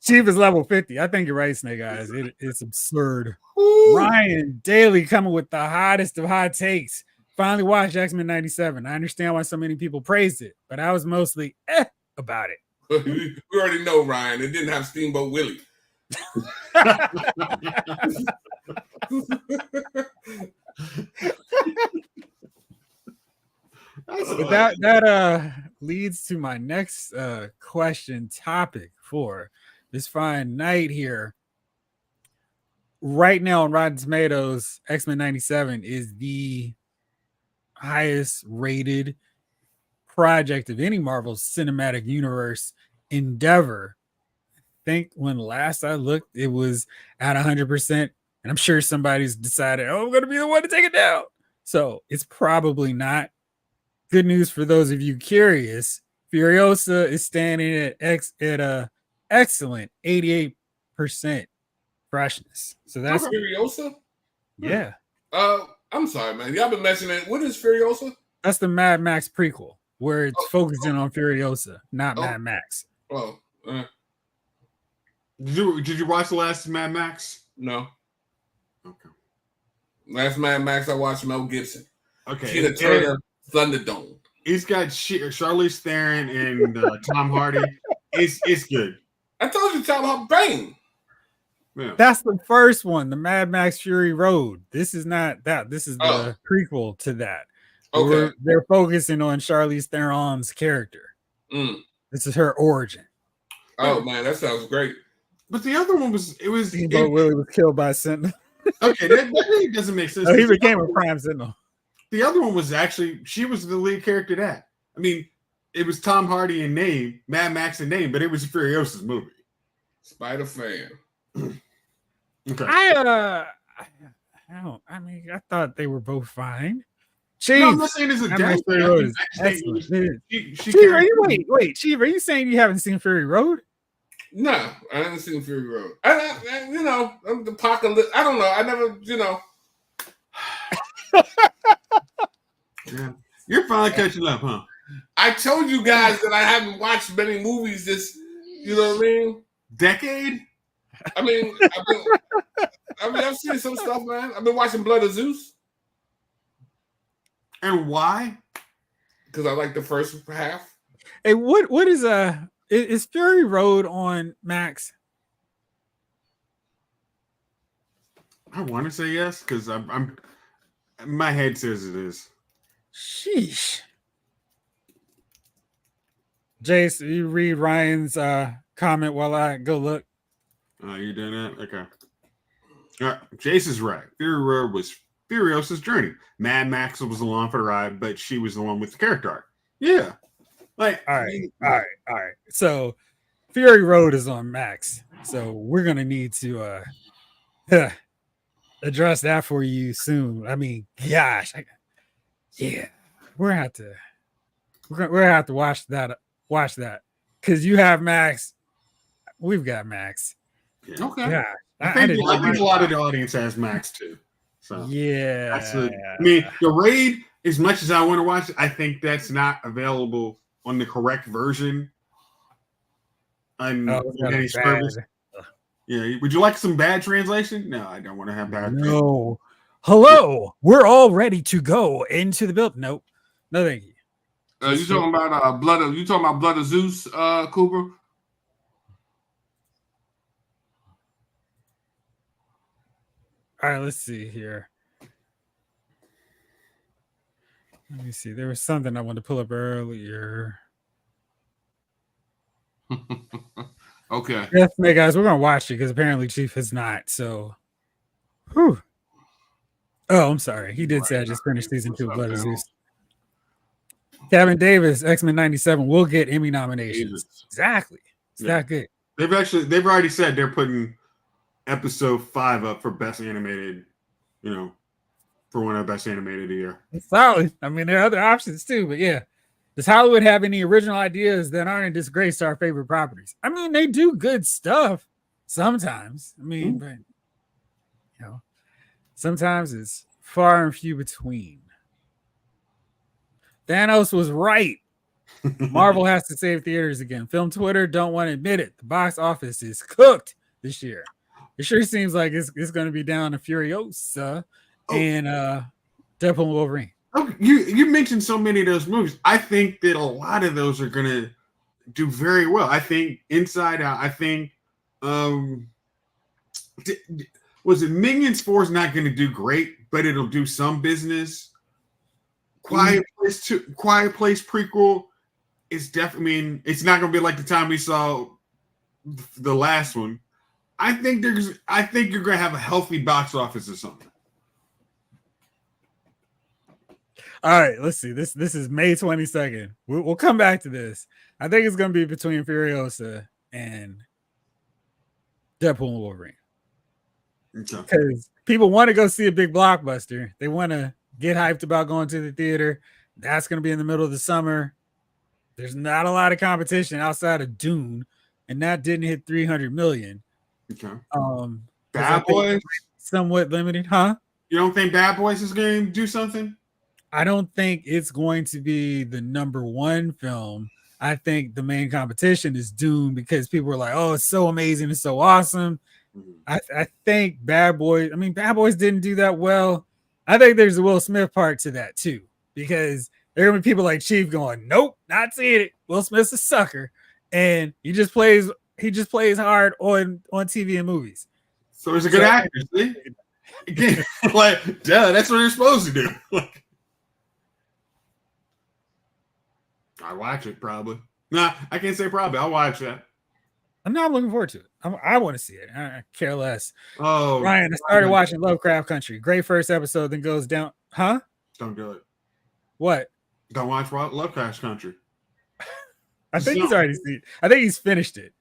Chief is level 50. I think you're right, Snake Eyes. It's absurd. Ooh. Ryan Daly coming with the hottest of hot takes. Finally watched X-Men'97. I understand why so many people praised it, but I was mostly about it. We already know, Ryan. It didn't have Steamboat Willie. That leads to my next question topic for this fine night here. Right now on Rotten Tomatoes, X-Men'97 is the highest rated project of any Marvel Cinematic Universe endeavor. I think when last I looked, it was at 100%, and I'm sure somebody's decided, oh, I'm going to be the one to take it down. So it's probably not. Good news for those of you curious. Furiosa is standing at a excellent 88% freshness. So that's Furiosa? Yeah. I'm sorry, man. Y'all been mentioning it. What is Furiosa? That's the Mad Max prequel where it's focusing on Furiosa, not Mad Max. Oh. Did you watch the last Mad Max? No. Okay. Last Mad Max I watched Mel Gibson. Okay. Tina Turner, Thunderdome. He's got Charlize Theron and Tom Hardy. It's good. I told you, Tom Bane. Yeah. That's the first one, the Mad Max Fury Road. This is not that. This is the prequel to that. Okay. They're focusing on Charlize Theron's character. This is her origin. Oh man, that sounds great. But the other one was Steamboat Willie was killed by Sentinel. Okay, that really doesn't make sense. Oh, he became a Prime Sentinel. The other one was actually she was the lead character. That I mean, it was Tom Hardy in name, Mad Max in name, but it was Furiosa's movie. Spider fan. Okay. I thought they were both fine. Chief, no, I'm not saying it's a death. Wait, Chief, are you saying you haven't seen Fury Road? No, I haven't seen Fury Road. I'm the apocalypse. I don't know. I never, Yeah. You're finally catching up, huh? I told you guys that I haven't watched many movies this, you know what I mean? Decade? I mean, I've seen some stuff, man. I've been watching Blood of Zeus. And why? Because I like the first half. Hey, what is Fury Road on Max? I want to say yes, because I'm my head says it is. Sheesh. Jayce, you read Ryan's comment while I go look. You doing that? Okay. Jayce is right. Fury Road was Furiosa's journey. Mad Max was along for the ride, but she was the one with the character arc. Yeah. All right. So Fury Road is on Max. So we're gonna need to address that for you soon. I mean, gosh, we're gonna have to watch that because you have Max. We've got Max. Yeah. Okay. Yeah, I think a lot of the audience has Max too. So yeah, I mean, the Raid, as much as I want to watch it, I think that's not available on the correct version on any service. Yeah, would you like some bad translation? No, I don't want to have bad. No. Hello, we're all ready to go into the build. Nope, no thank you. You talking about Blood of Zeus, Cooper? All right, let's see here. Let me see. There was something I wanted to pull up earlier. Okay. Yes, hey guys, we're gonna watch it because apparently Chief has not. So, whew. Oh, I'm sorry. He did say I just finished season 2 of Blood of Zeus. Kevin Davis, X-Men'97 will get Emmy nominations. Exactly. It's that good. They've already said they're putting episode 5 up for best animated, for one of the best animated of the year. It's solid. I mean, there are other options too, but yeah. Does Hollywood have any original ideas that aren't a disgrace to our favorite properties? I mean, they do good stuff sometimes. I mean, but sometimes it's far and few between. Thanos was right. Marvel has to save theaters again. Film Twitter don't want to admit it. The box office is cooked this year. It sure seems like it's going to be down to Furiosa and Deadpool and Wolverine. Oh, you mentioned so many of those movies. I think that a lot of those are going to do very well. I think Inside Out. I think was it Minions 4 is not going to do great, but it'll do some business. Quiet Place prequel is definitely. I mean, it's not going to be like the time we saw the last one. I think you're going to have a healthy box office or something. All right, let's see. This is May 22nd. We'll come back to this. I think it's going to be between Furiosa and Deadpool and Wolverine. Because people want to go see a big blockbuster. They want to get hyped about going to the theater. That's going to be in the middle of the summer. There's not a lot of competition outside of Dune, and that didn't hit 300 million. Okay. Bad Boys somewhat limited, huh? You don't think Bad Boys is going to do something? I don't think it's going to be the number one film. I think the main competition is Dune because people are like, "Oh, it's so amazing, it's so awesome." I think Bad Boys. I mean, Bad Boys didn't do that well. I think there's a Will Smith part to that too because there are gonna be people like Chief going, "Nope, not seeing it. Will Smith's a sucker," and he just plays hard on TV and movies. So he's a good actor, see? Again, like, duh, that's what you're supposed to do. Like, I watch it probably. Nah, I can't say probably. I'll watch that. I'm not looking forward to it. I want to see it. I care less. Oh, Ryan, I started watching Lovecraft Country. Great first episode, then goes down. Huh? Don't do it. What? Don't watch Lovecraft Country. I think he's already seen. I think he's finished it.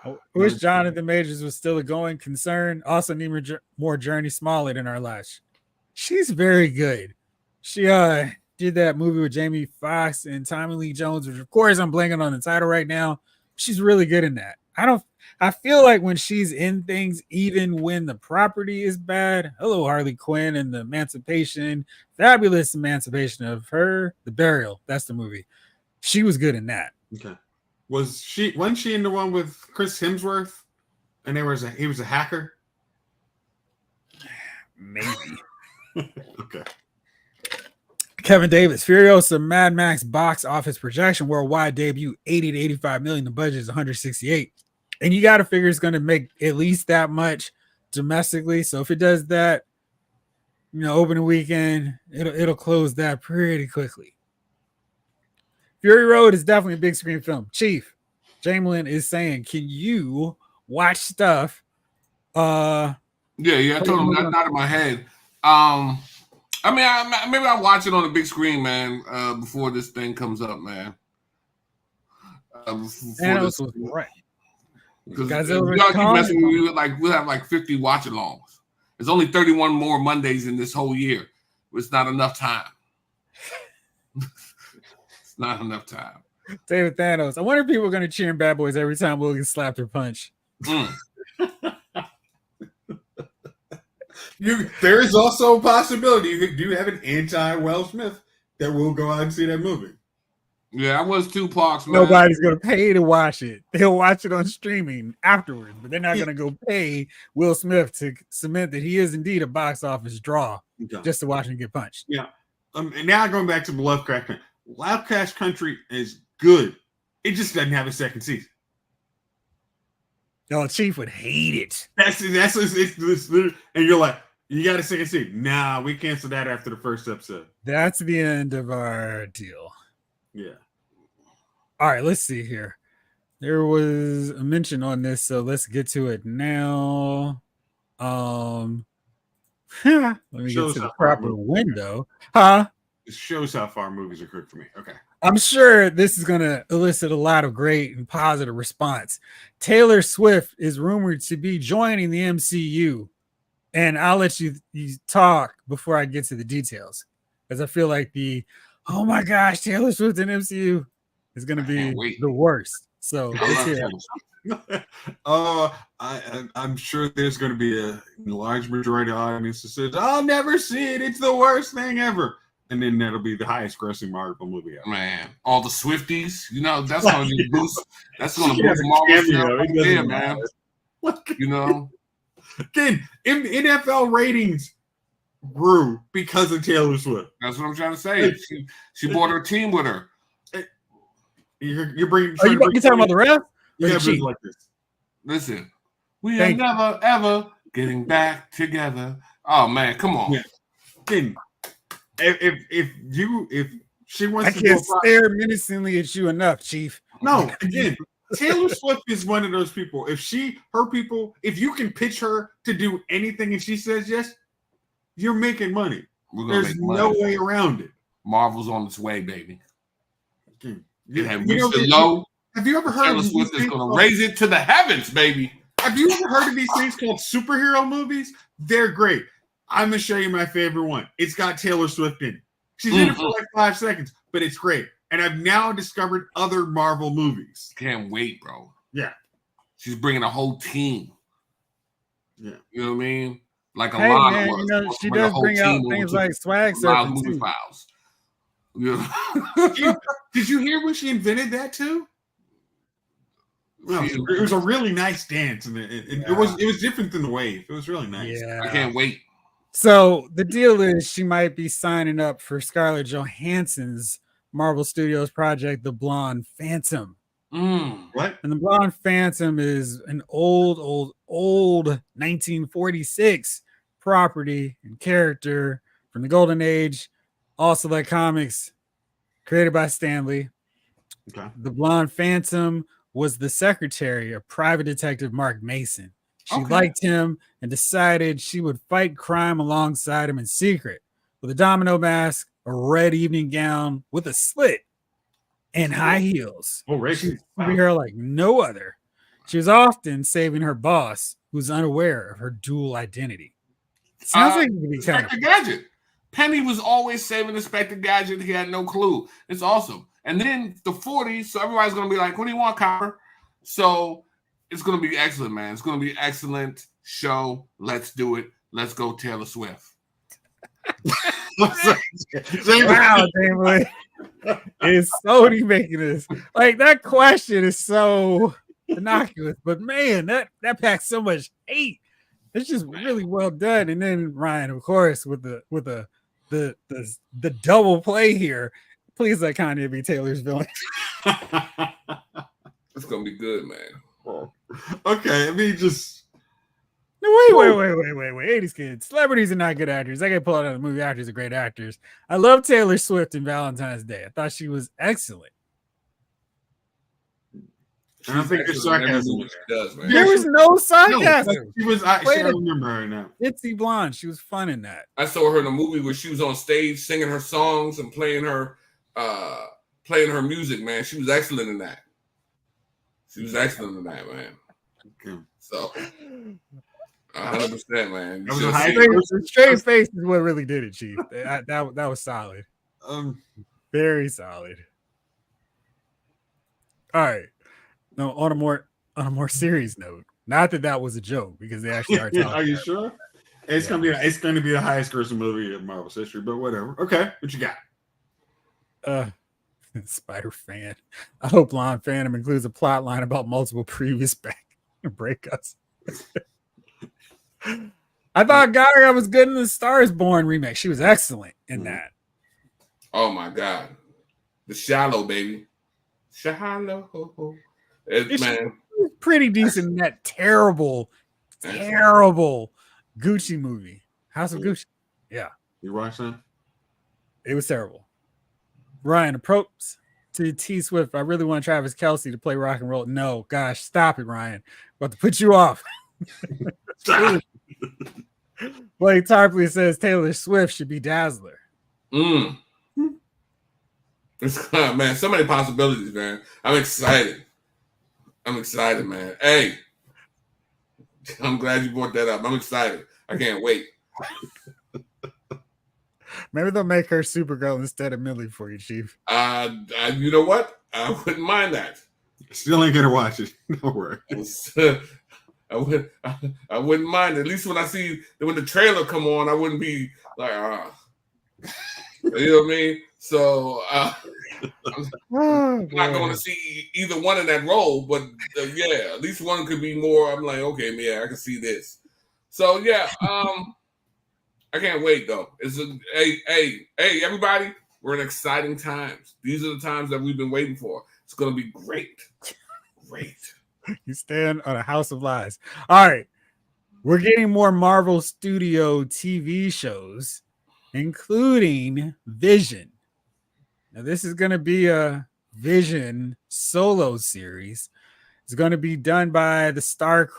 I wish Jonathan Majors was still a going concern. Also need more Journey Smollett in our lives. She's very good. She did that movie with Jamie Foxx and Tommy Lee Jones, which of course I'm blanking on the title right now. She's really good in that. I feel like when she's in things, even when the property is bad. Hello, Harley Quinn and the fabulous emancipation of her, The Burial. That's the movie. She was good in that. Okay. Wasn't she in the one with Chris Hemsworth? And he was a hacker? Maybe. Okay. Kevin Davis, Furiosa Mad Max box office projection worldwide debut 80 to 85 million. The budget is 168. And you got to figure it's going to make at least that much domestically. So if it does that, opening weekend, it'll close that pretty quickly. Fury Road is definitely a big screen film. Chief, Jamelin is saying, can you watch stuff? Yeah, I told him that's not in my head. Maybe I'll watch it on the big screen, man, before this thing comes up, man. Thanos was right. Because y'all keep messing with me, we'll have like 50 watch-alongs. There's only 31 more Mondays in this whole year. It's not enough time. It's not enough time. David Thanos. I wonder if people are going to cheer in Bad Boys every time Will gets slapped or punched. There is also a possibility you do have an anti-Will Smith that will go out and see that movie. Yeah, I was Tupac's, man. Nobody's going to pay to watch it. They'll watch it on streaming afterwards, but they're not going to go pay Will Smith to cement that he is indeed a box office draw just to watch him get punched. Yeah. And now going back to the Lovecraft Country. Lovecraft Country is good. It just doesn't have a second season. No, Chief would hate it. That's and you're like, you got a second season. Nah, we canceled that after the first episode. That's the end of our deal. Yeah. All right, let's see here. There was a mention on this, so let's get to it now. Let me get to the proper window. Huh? It shows how far movies are cooked for me. Okay. I'm sure this is going to elicit a lot of great and positive response. Taylor Swift is rumored to be joining the MCU, and I'll let you talk before I get to the details, because I feel like oh my gosh, Taylor Swift in MCU is going to be the worst. So let's hear it. I'm sure there's going to be a large majority of the audience that says, "I'll never see it. It's the worst thing ever." And then that'll be the highest grossing Marvel movie ever. Man, all the Swifties, that's going to boost. That's going to boost Marvel, man. Again, NFL ratings grew because of Taylor Swift. That's what I'm trying to say. She brought her team with her. You're bringing. Are you talking about the ref? Yeah, like this. Listen, we are never ever getting back together. Oh man, come on. Yeah. Again, if she wants to can't stare menacingly at you enough, Chief. No, again, Taylor Swift is one of those people. If you can pitch her to do anything and she says yes, you're making money. There's no way around it. Marvel's on its way, baby. Again, Have you ever heard Taylor of Swift is going to raise it to the heavens, baby? Have you ever heard of these things called superhero movies? They're great. I'm going to show you my favorite one. It's got Taylor Swift in it. She's in it for like 5 seconds, but it's great. And I've now discovered other Marvel movies. Can't wait, bro. Yeah. She's bringing a whole team. Yeah. You know what I mean? Like a lot of she does bring out things like swag surfing movie files. Did you hear when she invented that too? No, it was a really nice dance, and it was different than the wave. It was really nice. Yeah. I can't wait. So the deal is she might be signing up for Scarlett Johansson's Marvel Studios project, The Blonde Phantom. What? And the Blonde Phantom is an old 1946 property and character from the Golden Age, also like comics, created by Stanley. Okay. The Blonde Phantom was the secretary of private detective Mark Mason. She liked him and decided she would fight crime alongside him in secret with a domino mask, a red evening gown with a slit, and high heels. Oh, Rachel. She would be her like no other. She was often saving her boss, who was unaware of her dual identity. Sounds like it could be Inspector Gadget. Penny was always saving Inspector Gadget. He had no clue. It's awesome. And then the 40s, so everybody's going to be like, what do you want, Copper? So it's going to be excellent, man. It's going to be an excellent show. Let's do it. Let's go Taylor Swift. Wow, Damon. Is Sony making this? Like, that question is so innocuous, but man, that packs so much hate. It's just really well done. And then Ryan, of course, with the double play here. Please let Kanye be Taylor's villain. It's gonna be good, man. Okay, I mean, just Wait. 80s kids. Celebrities are not good actors. I can pull out of the movie actors are great actors. I love Taylor Swift in Valentine's Day. I thought she was excellent. I don't think there's sarcasm. There was no sarcasm. She was. I remember her now. Itsy Blonde. She was fun in that. I saw her in a movie where she was on stage singing her songs and playing her music. Man, she was excellent in that. Man. Okay. So, 100%, man. The straight face is what really did it, Chief. That was solid. Very solid. All right. No, on a more serious note. Not that was a joke, because they actually are. Are you sure? It's gonna be the highest grossing movie in Marvel's history, but whatever. Okay, what you got? Spider Fan. I hope Blonde Phantom includes a plot line about multiple previous breakups. I thought Gaga was good in the Star is Born remake. She was excellent in that. Oh my God. The Shallow, baby. Shallow. Man. Pretty decent in that terrible Gucci movie. House of Gucci. Yeah. You watched that? It was terrible. Ryan, approach to T Swift. I really want Travis Kelce to play rock and roll. No, gosh, stop it, Ryan. I'm about to put you off. Blake Tarpley says Taylor Swift should be Dazzler. It's man, so many possibilities, man. I'm excited, man. Hey, I'm glad you brought that up. I'm excited. I can't wait. Maybe they'll make her Supergirl instead of Millie for you, Chief. You know what? I wouldn't mind that. Still ain't gonna watch it. No worry. I wouldn't mind. At least when the trailer come on, I wouldn't be like, you know what I mean? So I'm not going to see either one in that role, but yeah, at least one could be more. I'm like, okay, yeah, I can see this. So yeah, I can't wait though. Hey, everybody, we're in exciting times. These are the times that we've been waiting for. It's going to be great. You stand on a house of lies. All right, we're getting more Marvel Studio TV shows, including Vision. Now, this is going to be a Vision solo series. It's going to be done by the Star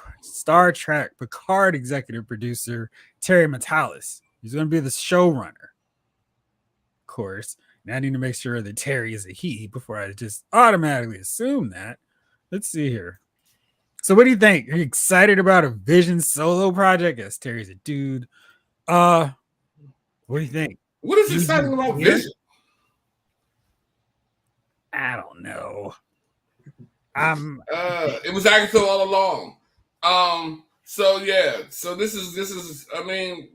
Trek Picard executive producer, Terry Matalas. He's going to be the showrunner. Of course, now I need to make sure that Terry is a he before I just automatically assume that. Let's see here. So what do you think? Are you excited about a Vision solo project? Yes, Terry's a dude. What do you think? What is exciting about Vision? I don't know. It was Agatha all along. So yeah. So this is. I mean,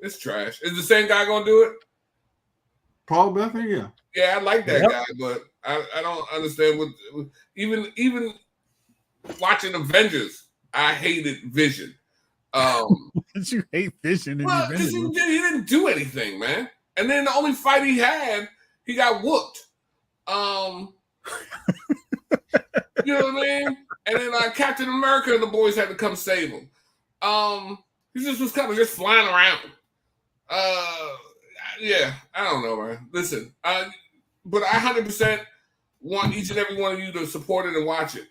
it's trash. Is the same guy gonna do it? Paul Bettany, yeah. Yeah, I like that guy, but I don't understand what even watching Avengers, I hated Vision. Did you hate Vision? Well, because he didn't do anything, man. And then the only fight he had, he got whooped. And then Captain America and the boys had to come save him. He just was kind of just flying around. Yeah, I don't know, man. Listen, but I 100% want each and every one of you to support it and watch it.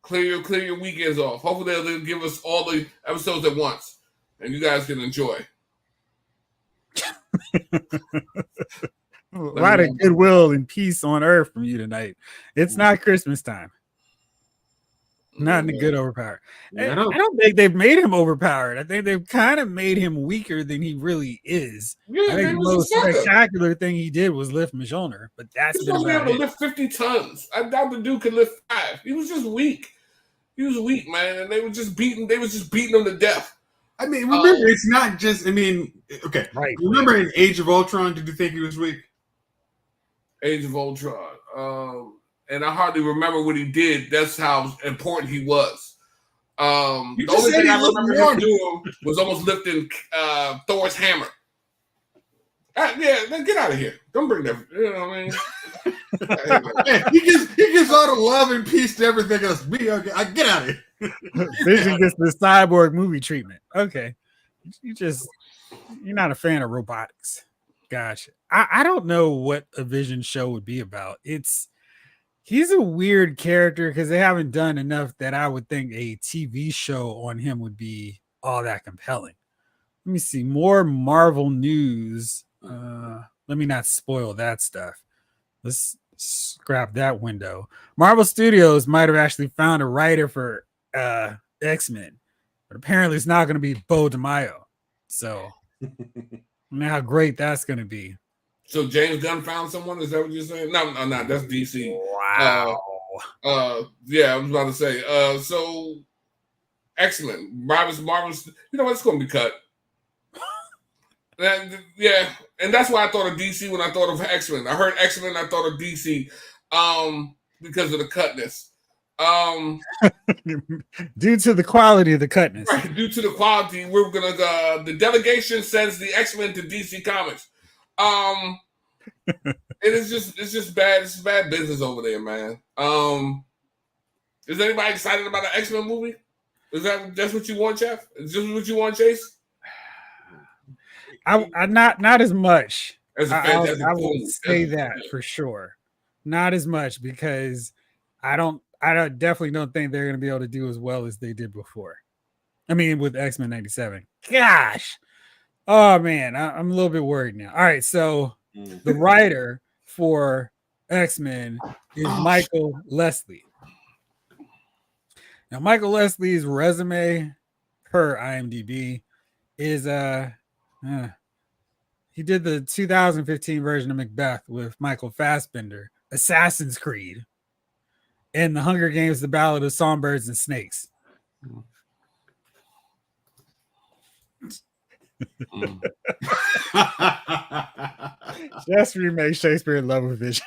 Clear your weekends off. Hopefully they'll give us all the episodes at once, and you guys can enjoy. A lot of goodwill and peace on earth from you tonight. It's not Christmas time. Not in a good overpowered. I don't think they've made him overpowered. I think they've kind of made him weaker than he really is. Yeah, I think the most spectacular thing he did was lift Mjolnir, but that's been about able to lift 50 tons. I doubt the dude could lift 5. He was just weak. He was weak, man, and they were just beating him to death. I mean, remember, it's not just. I mean, okay. Right. Remember in Age of Ultron? Did you think he was weak? Age of Ultron. And I hardly remember what he did. That's how important he was. The only thing I remember him doing was almost lifting Thor's hammer. Yeah, then get out of here. Don't bring that. You know what I mean? he gives all the love and peace to everything else. Get out of here. Vision gets the cyborg movie treatment. Okay, you're not a fan of robotics. Gotcha. I don't know what a Vision show would be about. He's a weird character because they haven't done enough that I would think a TV show on him would be all that compelling. Let me see more Marvel news. Let me not spoil that stuff. Let's scrap that window. Marvel Studios might have actually found a writer for X-Men, but apparently it's not going to be Bo DeMaio. So I don't know how great that's going to be. So James Gunn found someone? Is that what you're saying? No, that's DC. Wow. Yeah, I was about to say. So X-Men, Marvel's. You know what? It's going to be cut. Yeah, and that's why I thought of DC when I thought of X-Men. I heard X-Men, I thought of DC, because of the cutness. Due to the quality of the cutness. Right, due to the quality, we're gonna. The delegation sends the X-Men to DC Comics. It's just bad. It's bad business over there, man. Is anybody excited about an X-Men movie? Is that's what you want, Jeff? Is this what you want, Jayce? I not as much. As I would say that for sure. Not as much because I definitely don't think they're going to be able to do as well as they did before. I mean, with X-Men'97. Gosh. Oh man, I'm a little bit worried now. All right, so the writer for X-Men is Michael Leslie. Now, Michael Leslie's resume per IMDb is he did the 2015 version of Macbeth with Michael Fassbender, Assassin's Creed, and The Hunger Games: The Ballad of Songbirds and Snakes. Just remake Shakespeare in Love with Vision.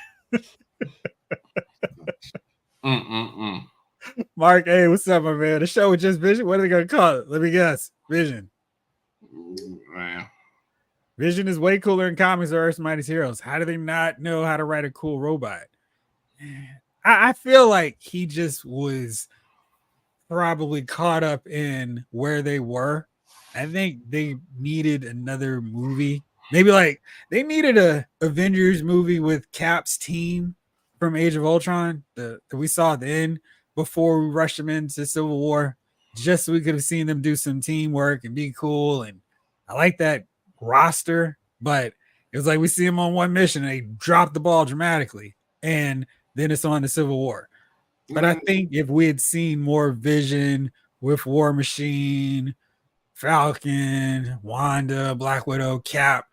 Mark, hey, what's up, my man? The show with just Vision. What are they gonna call it? Let me guess. Vision. Man. Vision is way cooler in comics than Earth's Mightiest Heroes. How do they not know how to write a cool robot? I feel like he just was probably caught up in where they were. I think they needed another movie. Maybe like they needed a Avengers movie with Cap's team from Age of Ultron that we saw then before we rushed them into Civil War, just so we could have seen them do some teamwork and be cool. And I like that roster, but it was like we see them on one mission and they drop the ball dramatically, and then it's on the Civil War. But I think if we had seen more Vision with War Machine, Falcon, Wanda, Black Widow, Cap,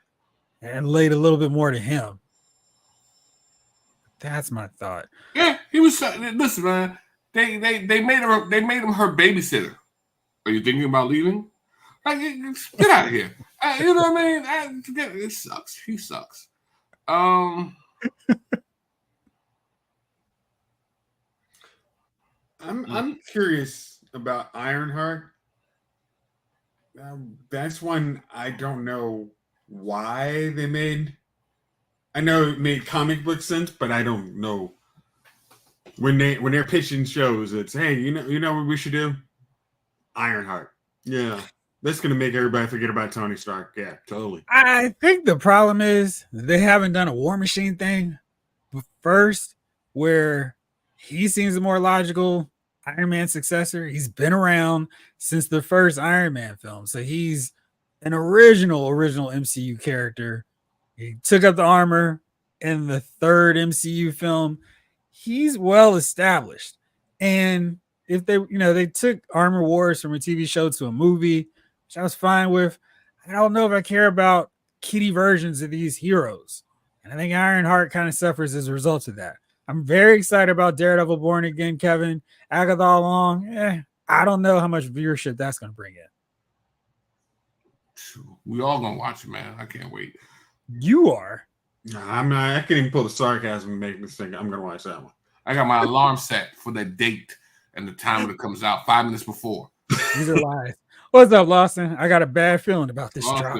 and laid a little bit more to him. That's my thought. Yeah, he was. Listen, man. They made him her babysitter. Are you thinking about leaving? Like, get out of here. You know what I mean? It sucks. He sucks. I'm curious about Ironheart. That's one I don't know why they made. I know it made comic book sense, but I don't know when they're pitching shows, it's hey, you know what we should do? Ironheart. Yeah. That's gonna make everybody forget about Tony Stark. Yeah, totally. I think the problem is they haven't done a War Machine thing first, where he seems a more logical Iron Man successor. He's been around since the first Iron Man film, so he's an original MCU character. He took up the armor in the third MCU film. He's well established, and if they took Armor Wars from a TV show to a movie, which I was fine with. I don't know if I care about kiddie versions of these heroes, and I think Ironheart kind of suffers as a result of that. I'm very excited about Daredevil Born Again, Kevin. Agatha Long, I don't know how much viewership that's going to bring in. We all gonna watch it, man. I can't wait. You are. No, I'm not. I can't even pull the sarcasm and make me think I'm gonna watch that one. I got my alarm set for the date and the time when it comes out 5 minutes before. These are lies. What's up, Lawson? I got a bad feeling about this drop.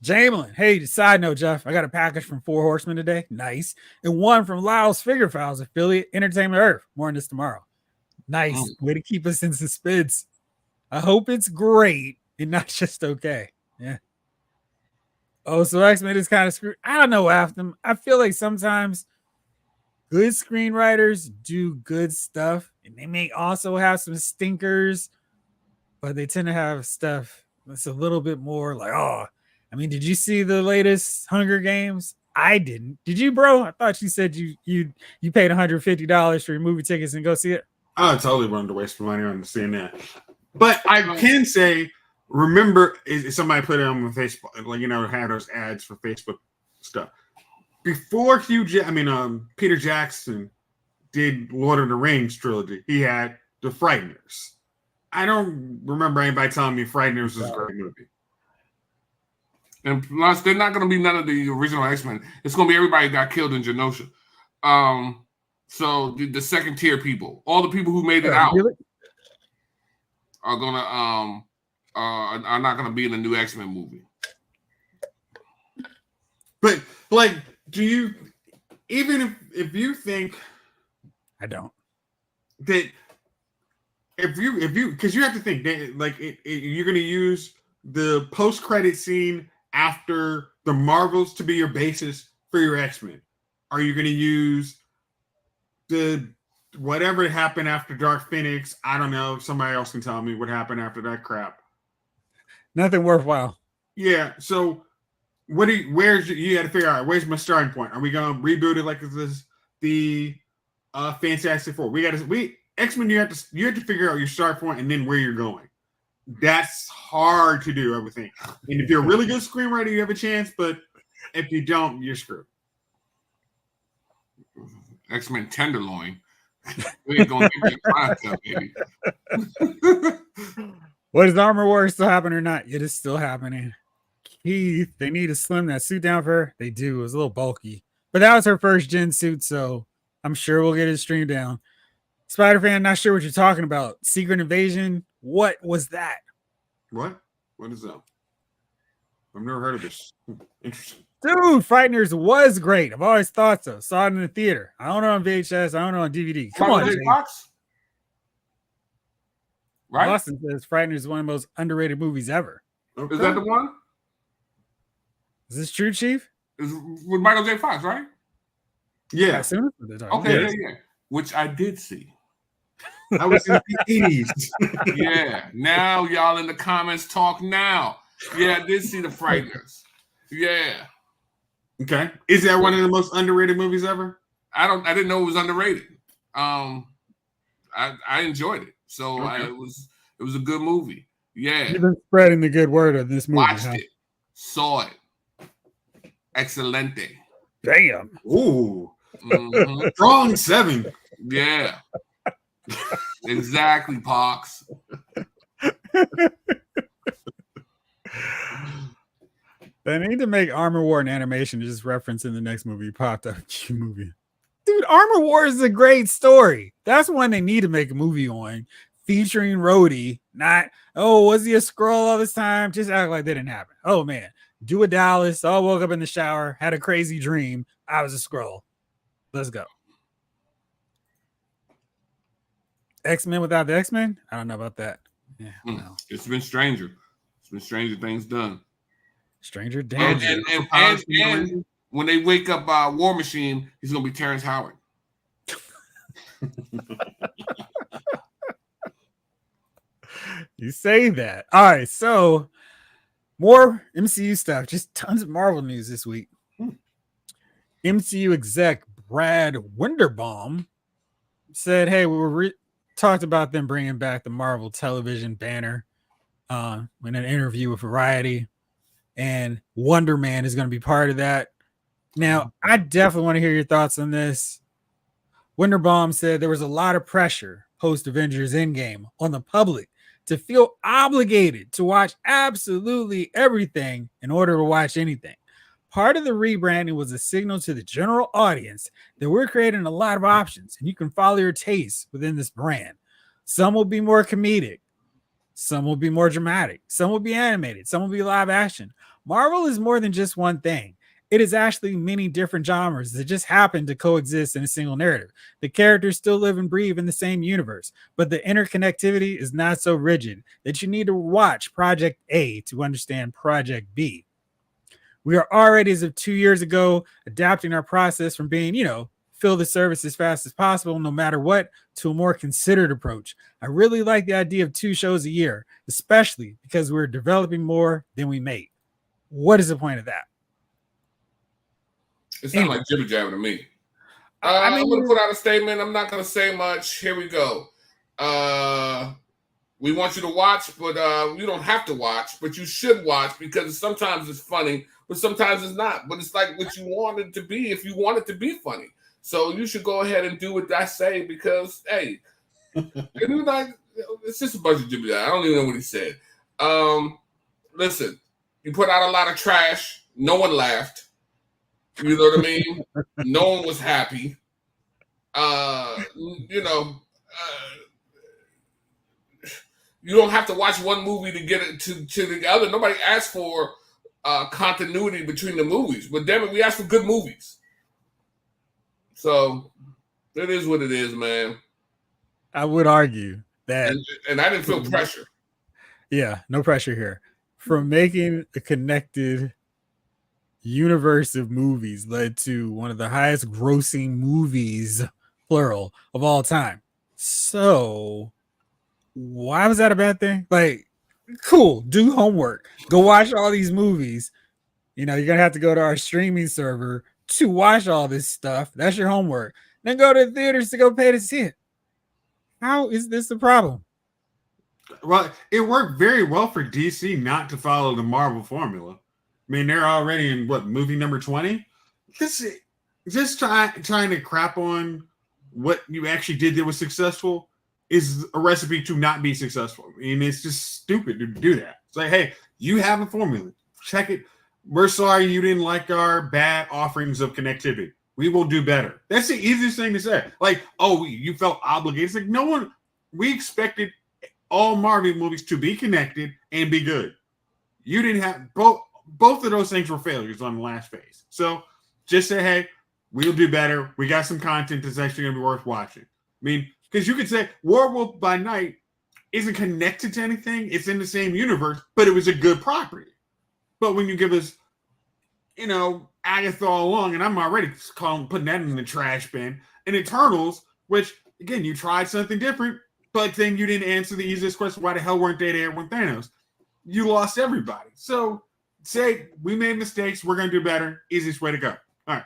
Jamelin, hey, side note, Jeff, I got a package from 4 Horsemen today. Nice. And one from Lyle's Figure Files affiliate, Entertainment Earth. More on this tomorrow. Nice. Way to keep us in suspense. I hope it's great and not just okay. Yeah. Oh, so X-Men is kind of screwed. I don't know after them. I feel like sometimes good screenwriters do good stuff, and they may also have some stinkers, but they tend to have stuff that's a little bit more like, oh, I mean, did you see the latest Hunger Games? I didn't. Did you, bro? I thought you said you paid $150 for your movie tickets and go see it. I totally wanted to waste money on seeing that. But I can say, remember, somebody put it on Facebook, like, had those ads for Facebook stuff. Before Peter Jackson did Lord of the Rings trilogy, he had The Frighteners. I don't remember anybody telling me Frighteners was a great movie. And plus, they're not going to be none of the original X-Men. It's going to be everybody got killed in Genosha. So the second tier people, all the people who made it out, are gonna are not gonna be in the new X-Men movie. But like, do you even if you think I don't that if you because you have to think that, like you're gonna use the post-credit scene after the Marvels to be your basis for your X-Men? Are you gonna use the whatever happened after Dark Phoenix? I don't know. Somebody else can tell me what happened after that crap. Nothing worthwhile. Yeah. So you got to figure out where's my starting point? Are we going to reboot it like this the Fantastic Four? X-Men. You have to figure out your start point and then where you're going. That's hard to do, I would think. And if you're a really good screenwriter, you have a chance. But if you don't, you're screwed. X-Men Tenderloin. We ain't gonna give you content, baby. What is Armor Wars still happening or not? It is still happening. Keith, they need to slim that suit down for her. They do. It was a little bulky, but that was her first gen suit, so I'm sure we'll get it streamed down. Spider Fan, not sure what you're talking about. Secret Invasion. What was that? What is that? I've never heard of this. Interesting. Dude, Frighteners was great. I've always thought so. Saw it in the theater. I don't know on VHS. I don't know on DVD. Come on, Jay. Right? Boston says Frighteners is one of the most underrated movies ever. Okay. Is that the one? Is this true, Chief? It's with Michael J. Fox, right? Yeah. Okay, yeah. Which I did see. I was in the 80s. Yeah. Now y'all in the comments talk now. Yeah, I did see The Frighteners. Yeah. Okay. Is that one of the most underrated movies ever? I didn't know it was underrated. I enjoyed it. So okay. It was a good movie. Yeah. You've been spreading the good word of this movie. Watched it. Saw it. Excelente. Damn. Ooh. Mm-hmm. Strong 7. Yeah. Exactly, Pox. They need to make Armor War an animation to just reference in the next movie. Popped up movie. Dude, Armor War is a great story. That's one they need to make a movie on, featuring Rhodey. Not, was he a Skrull all this time? Just act like that didn't happen. Oh, man. Do a Dallas. I woke up in the shower, had a crazy dream. I was a Skrull. Let's go. X-Men without the X-Men? I don't know about that. Yeah, no. It's been stranger. It's been stranger things done. Stranger danger. And when they wake up War Machine, he's gonna be Terrence Howard. You say that. All right, so more MCU stuff. Just tons of Marvel news this week. MCU exec Brad Winderbaum said, "Hey, we talked about them bringing back the Marvel television banner in an interview with Variety, and Wonder Man is going to be part of that." Now, I definitely want to hear your thoughts on this. Winderbaum said there was a lot of pressure post Avengers Endgame on the public to feel obligated to watch absolutely everything in order to watch anything. Part of the rebranding was a signal to the general audience that we're creating a lot of options and you can follow your taste within this brand. Some will be more comedic, some will be more dramatic, some will be animated, some will be live action. Marvel is more than just one thing. It is actually many different genres that just happen to coexist in a single narrative. The characters still live and breathe in the same universe, but the interconnectivity is not so rigid that you need to watch Project A to understand Project B. We are already, as of 2 years ago, adapting our process from being, fill the service as fast as possible, no matter what, to a more considered approach. I really like the idea of 2 shows a year, especially because we're developing more than we make. What is the point of that? It sounds like jibber jabber to me. I'm going to put out a statement. I'm not going to say much. Here we go. We want you to watch, but you don't have to watch, but you should watch because sometimes it's funny, but sometimes it's not. But it's like what you want it to be if you want it to be funny. So you should go ahead and do what I say because, hey, it's just a bunch of jibber jabber. I don't even know what he said. Listen, you put out a lot of trash. No one laughed. You know what I mean? No one was happy. You don't have to watch one movie to get it to the other. Nobody asked for continuity between the movies, but damn it, we asked for good movies. So it is what it is, man. I would argue that, and I didn't feel pressure. Yeah, no pressure here. From making a connected universe of movies led to one of the highest grossing movies, plural, of all time. So why was that a bad thing? Like, cool, do homework, go watch all these movies. You're gonna have to go to our streaming server to watch all this stuff. That's your homework. Then go to the theaters to go pay to see it. How is this a problem? Well, it worked very well for DC not to follow the Marvel formula. I mean, they're already in movie number 20? Just trying to crap on what you actually did that was successful is a recipe to not be successful. I mean, it's just stupid to do that. It's like, hey, you have a formula. Check it. We're sorry you didn't like our bad offerings of connectivity. We will do better. That's the easiest thing to say. Like, oh, you felt obligated. It's like, we expected all Marvel movies to be connected and be good. You didn't have both of those things were failures on the last phase. So just say, hey, we'll do better. We got some content that's actually going to be worth watching. I mean, because you could say Werewolf by Night isn't connected to anything. It's in the same universe, but it was a good property. But when you give us, Agatha all along, and I'm already putting that in the trash bin, and Eternals, which, again, you tried something different, but then you didn't answer the easiest question, why the hell weren't they there when Thanos? You lost everybody. So say, we made mistakes, we're going to do better, easiest way to go. All right.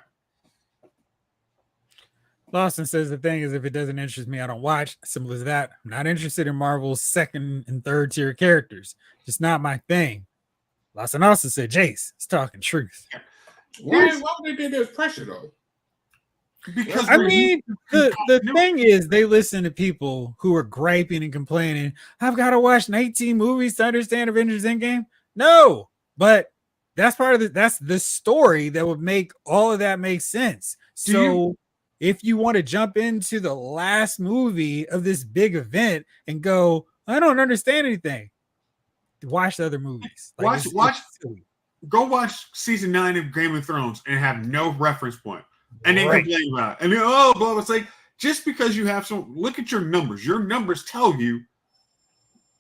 Lawson says the thing is, if it doesn't interest me, I don't watch. Simple as that. I'm not interested in Marvel's second and third tier characters. Just not my thing. Lawson also said Jayce is talking truth. Why would they think there's pressure though? Because the thing is, they listen to people who are griping and complaining. I've got to watch 19 movies to understand Avengers Endgame. No, but that's that's the story that would make all of that make sense. If you want to jump into the last movie of this big event and go, I don't understand anything, watch the other movies. Go watch season 9 of Game of Thrones and have no reference point, and then complain about it. And it's like, just because you have some, look at your numbers. Your numbers tell you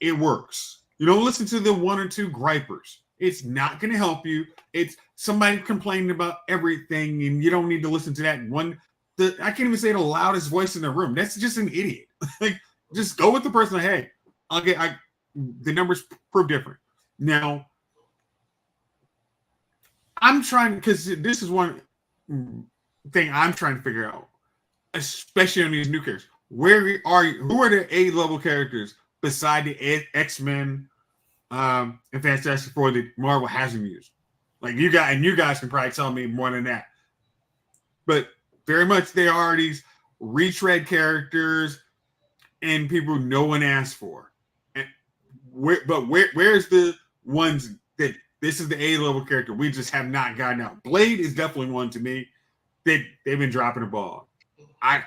it works. You don't listen to the one or two gripers. It's not going to help you. It's somebody complaining about everything, and you don't need to listen to that one. I can't even say the loudest voice in the room. That's just an idiot. Like, just go with the person. Like, hey, the numbers prove different. Now, I'm trying, because this is one thing I'm trying to figure out, especially on these new characters. Who are the A-level characters beside the X-Men and Fantastic Four that Marvel hasn't used? Like, you guys can probably tell me more than that. But very much they are these retread characters and people no one asked for. And where's the ones that this is the A-level character we just have not gotten out? Blade is definitely one to me that they've been dropping the ball.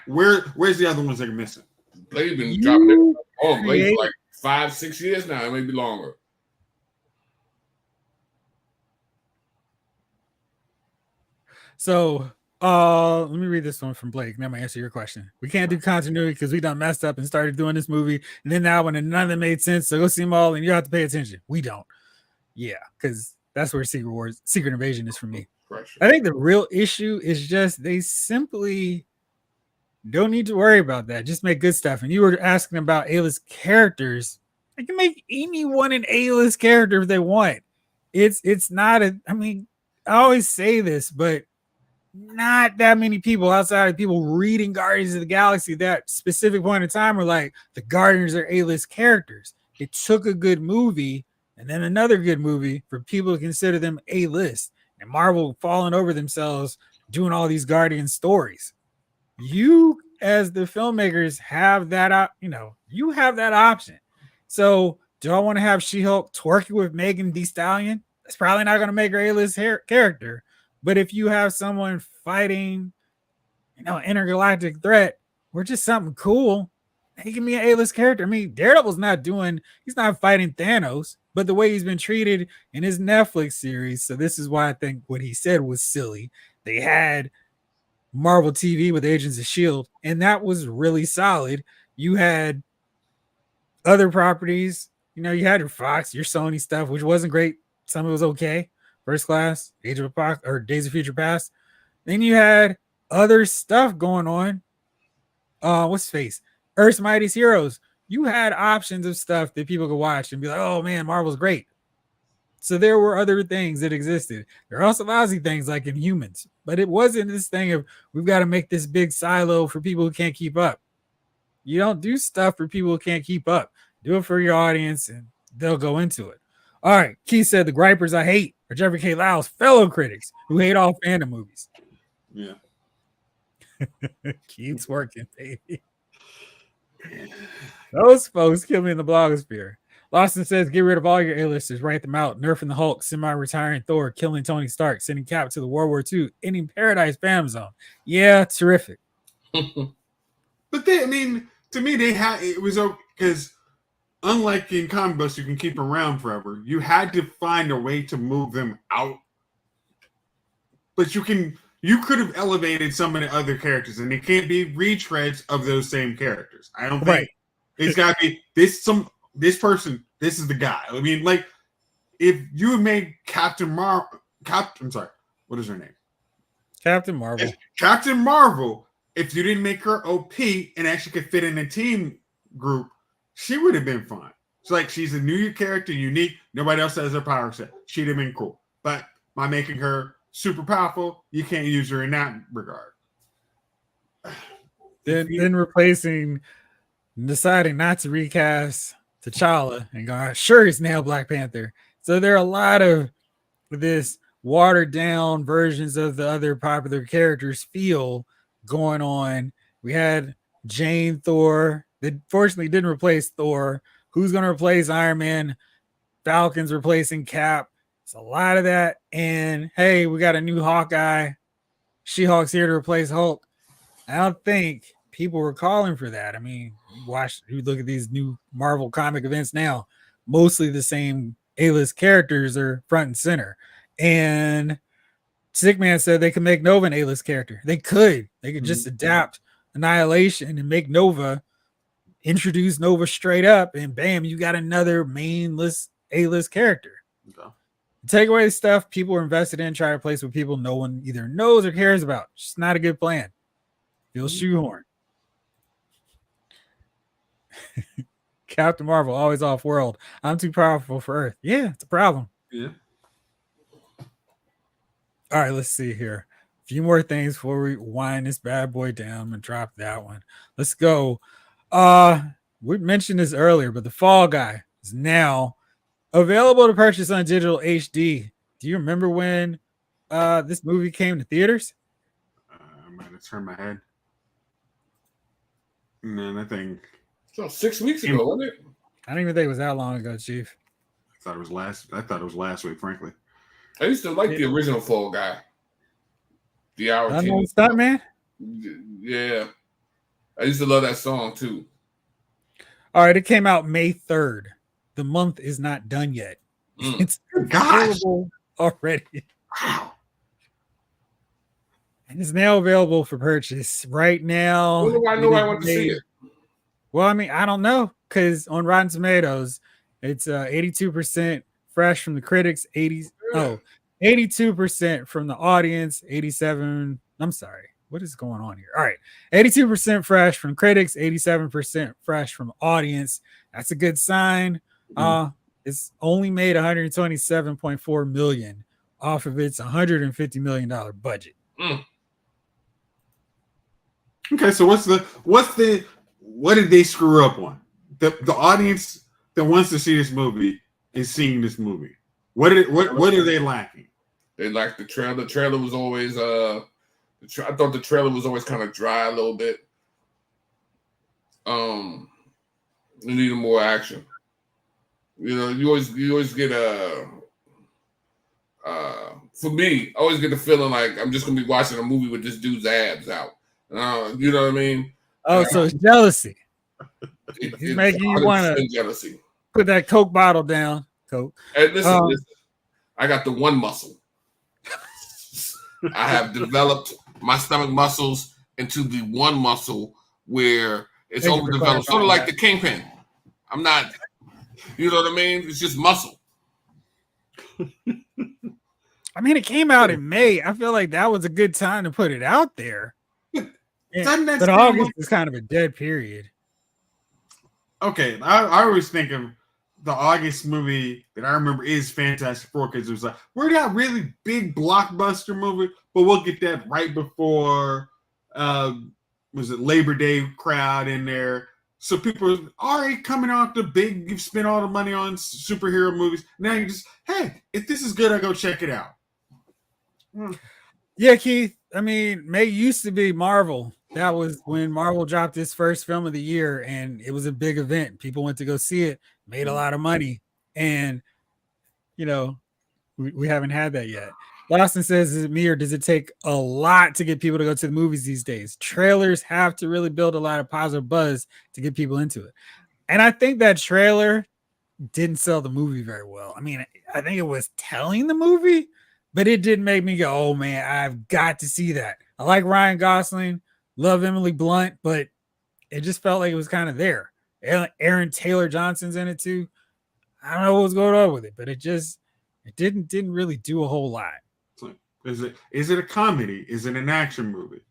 Where's the other ones that are missing? Blade's been dropping it. Oh, Blade's like 5-6 years now, maybe longer. So let me read this one from Blake. Now I'm gonna answer your question. We can't do continuity because we done messed up and started doing this movie, and then now when none of them made sense, so go see them all and you have to pay attention. We don't. Yeah, because that's where Secret Invasion is for me. I think the real issue is just they simply don't need to worry about that. Just make good stuff. And you were asking about A-list characters. They can make anyone an A-list character if they want. It's not I mean, I always say this, but not that many people outside of people reading Guardians of the Galaxy that specific point in time are like, the Guardians are A-list characters. It took a good movie and then another good movie for people to consider them A-list. And Marvel falling over themselves doing all these Guardian stories. You, as the filmmakers, have that, you have that option. So, do I want to have She-Hulk twerking with Megan Thee Stallion? That's probably not going to make her A-list character. But if you have someone fighting, intergalactic threat, or just something cool, he can be an A-list character. I mean, Daredevil's he's not fighting Thanos, but the way he's been treated in his Netflix series. So this is why I think what he said was silly. They had Marvel TV with Agents of S.H.I.E.L.D., and that was really solid. You had other properties, you had your Fox, your Sony stuff, which wasn't great. Some of it was okay. First Class, Age of Apocalypse, or Days of Future Past. Then you had other stuff going on. What's his face? Earth's Mightiest Heroes. You had options of stuff that people could watch and be like, oh man, Marvel's great. So there were other things that existed. There are also lousy things like Inhumans, but it wasn't this thing of we've got to make this big silo for people who can't keep up. You don't do stuff for people who can't keep up. Do it for your audience and they'll go into it. All right. Keith said the gripers I hate are Jeffrey K. Lyle's fellow critics who hate all fandom movies. Yeah. Keith's working, baby. Those folks kill me in the blogosphere. Lawson says, get rid of all your A-listers, write them out, nerfing the Hulk, semi-retiring Thor, killing Tony Stark, sending Cap to the World War II, ending Paradise Fam Zone. Yeah, terrific. But to me, it was okay because unlike in comic books, you can keep them around forever. You had to find a way to move them out. But you could have elevated some of the other characters, and it can't be retreads of those same characters. I don't think it's got to be this person. This is the guy. I mean, like if you had made I'm sorry, what is her name? Captain Marvel. Captain Marvel. If you didn't make her OP and actually could fit in a team group, she would have been fine. It's like she's a new character, unique. Nobody else has her power set. She'd have been cool. But by making her super powerful, you can't use her in that regard. Then deciding not to recast T'Challa and going, sure, it's now Black Panther. So there are a lot of this watered down versions of the other popular characters feel going on. We had Jane Thor that fortunately didn't replace Thor. Who's going to replace Iron Man? Falcon's replacing Cap. It's a lot of that. And hey, we got a new Hawkeye. She-Hulk's here to replace Hulk. I don't think people were calling for that. I mean, you look at these new Marvel comic events now, mostly the same A-list characters are front and center. And Sickman said they could make Nova an A-list character. They could just adapt Annihilation and make Nova, introduce Nova straight up, and bam, you got another A-list character. Okay. Take away the stuff people are invested in, try to replace with people no one either knows or cares about. It's just not a good plan. Feels shoehorn. Captain Marvel, always off world. I'm too powerful for Earth. Yeah, it's a problem. Yeah. All right, let's see here. A few more things before we wind this bad boy down and drop that one. Let's go. We mentioned this earlier, but the Fall Guy is now available to purchase on digital HD. Do you remember when this movie came to theaters? I'm going to turn my head. Man, I think So 6 weeks ago, wasn't it? I don't even think it was that long ago, Chief. I thought it was last week, frankly. I used to like the original Fall Guy. The hour. Stunt man? Yeah. I used to love that song too. All right, it came out May 3rd. The month is not done yet. It's available already. Wow. And it's now available for purchase right now. When do I know I want to see it? Well, I mean, I don't know, because on Rotten Tomatoes, it's 82% fresh from the critics, 82% from the audience, 87. I'm sorry. What is going on here? All right. 82% fresh from critics, 87% fresh from audience. That's a good sign. It's only made 127.4 million off of its $150 million budget. Okay, so what did they screw up on? The audience that wants to see this movie is seeing this movie. What are they lacking? They lacked the trailer. The trailer was always I thought the trailer was always kind of dry a little bit. They needed more action. You know, you always get for me, I always get the feeling like I'm just gonna be watching a movie with this dude's abs out. You know what I mean? Oh, so it's jealousy. He's making you want to jealousy. Put that Coke bottle down. Coke. Hey, listen. I got the one muscle. I have developed my stomach muscles into the one muscle where it's overdeveloped, sort of like the Kingpin. I'm not, you know what I mean? It's just muscle. I mean, it came out in May. I feel like that was a good time to put it out there. But August is kind of a dead period. Okay, I always think of the August movie that I remember is Fantastic Four, because it was like, we're not really big blockbuster movie, but we'll get that right before was it Labor Day crowd in there. So people are already coming off the big, you've spent all the money on superhero movies. Now you just, hey, if this is good, I go check it out. Yeah, Keith. I mean, May used to be Marvel. That was when Marvel dropped its first film of the year, and it was a big event. People went to go see it, made a lot of money, and you know, we haven't had that yet. Lawson says, is it me or does it take a lot to get people to go to the movies these days? Trailers have to really build a lot of positive buzz to get people into it. And I think that trailer didn't sell the movie very well. I mean, I think it was telling the movie, but it didn't make me go, oh man, I've got to see that. I like Ryan Gosling, love Emily Blunt, but it just felt like it was kind of there. Aaron Taylor Johnson's in it too. I don't know what was going on with it, but it didn't really do a whole lot. Is it a comedy? Is it an action movie?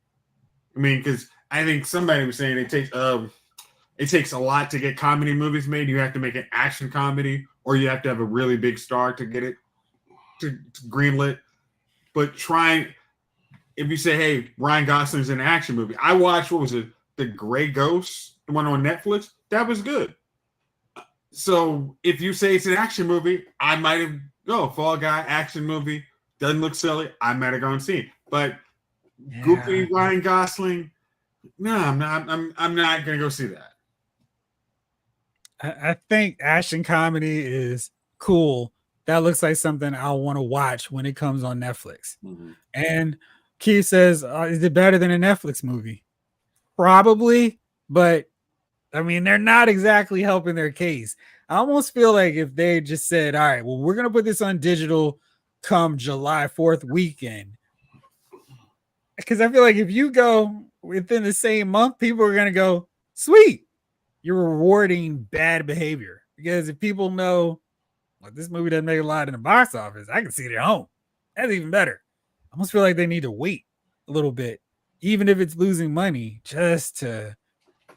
I mean, because I think somebody was saying it takes a lot to get comedy movies made. You have to make an action comedy, or you have to have a really big star to get it to greenlit. But if you say, hey, Ryan Gosling's in an action movie, I watched, what was it, The Gray Ghost, the one on Netflix? That was good. So if you say it's an action movie, I might have Fall Guy action movie. Doesn't look silly. I might have gone and seen it. But goofy Ryan Gosling, no, I'm not gonna go see that. I think action comedy is cool. That looks like something I'll want to watch when it comes on Netflix. Mm-hmm. And Keith says, is it better than a Netflix movie? Probably, but I mean, they're not exactly helping their case. I almost feel like if they just said, all right, well, we're gonna put this on digital come July 4th weekend, because I feel like if you go within the same month, people are gonna go, sweet. You're rewarding bad behavior because if people know, like, this movie doesn't make a lot in the box office, I can see it at home. That's even better. I almost feel like they need to wait a little bit, even if it's losing money, just to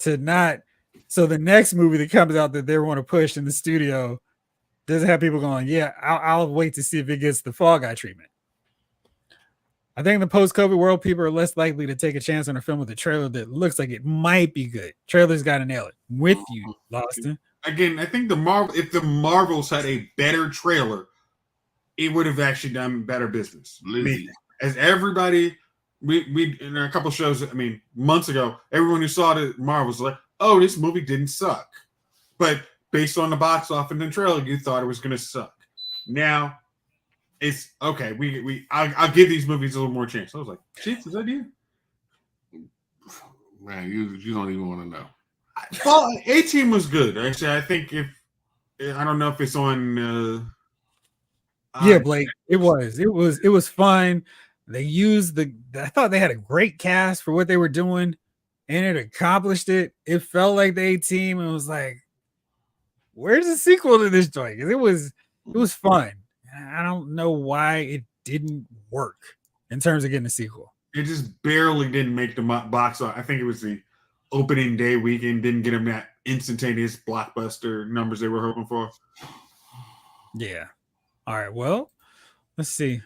not. So the next movie that comes out that they want to push in the studio doesn't have people going, yeah, I'll wait to see if it gets the Fall Guy treatment. I think in the post-COVID world, people are less likely to take a chance on a film with a trailer that looks like it might be good. Trailers got to nail it. With you, Boston. Again, I think if the Marvels had a better trailer, it would have actually done better business. As everybody, we in a couple shows, I mean, months ago, everyone who saw the Marvels was like, oh, this movie didn't suck. But based on the box office and the trailer, you thought it was going to suck. Now, it's okay. I'll give these movies a little more chance. I was like, Jayce, is that you? Man, you don't even want to know. Well, A-Team was good. Actually, I think I don't know if it's on. Yeah, Blake, it was fun. They used I thought they had a great cast for what they were doing, and it accomplished it. It felt like the A-Team, and it was like, where's the sequel to this joint? It was fun. I don't know why it didn't work in terms of getting a sequel. It just barely didn't make the box office. I think it was the opening day weekend didn't get them that instantaneous blockbuster numbers they were hoping for. Yeah. All right. Well, let's see.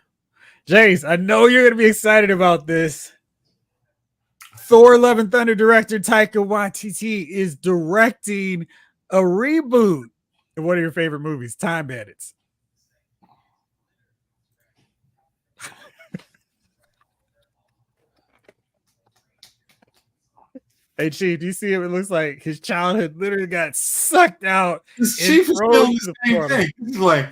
Jayce, I know you're going to be excited about this. Thor: Love and Thunder director Taika Waititi is directing a reboot of one of your favorite movies, Time Bandits. Hey, Chief, do you see him? It looks like his childhood literally got sucked out. Chief is doing the same thing. He's like,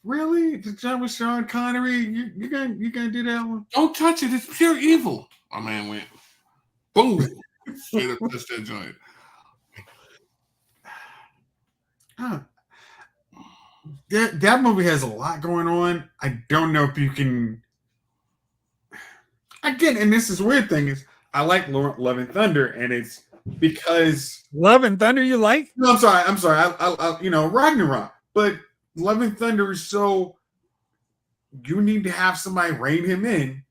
really? The John with Sean Connery? You gonna do that one? Don't touch it. It's pure evil. My man went boom. Straight up touched that joint. That movie has a lot going on. I don't know if you can. Again, and this is weird thing is, I like Love and Thunder, and it's because Love and Thunder you like? No, I'm sorry. I Ragnarok, but Love and Thunder is so you need to have somebody rein him in.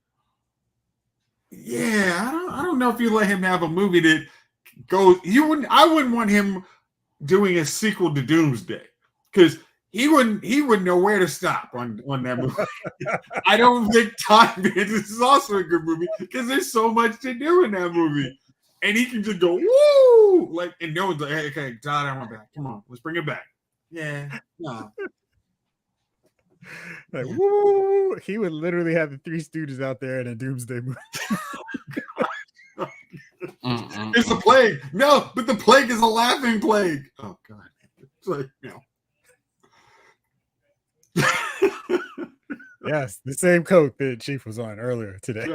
Yeah, I don't know if you let him have a movie that goes. I wouldn't want him doing a sequel to Doomsday because he wouldn't know where to stop on that movie. I don't think Time Bandits is also a good movie because there's so much to do in that movie. And he can just go, woo! Like, and no one's like, hey, okay, Todd, I want back. Come on, let's bring it back. Yeah, no. Like, woo! He would literally have the Three Stooges out there in a Doomsday movie. It's a plague. No, but the plague is a laughing plague. Oh, God. It's like, Yes, the same Coke that Chief was on earlier today.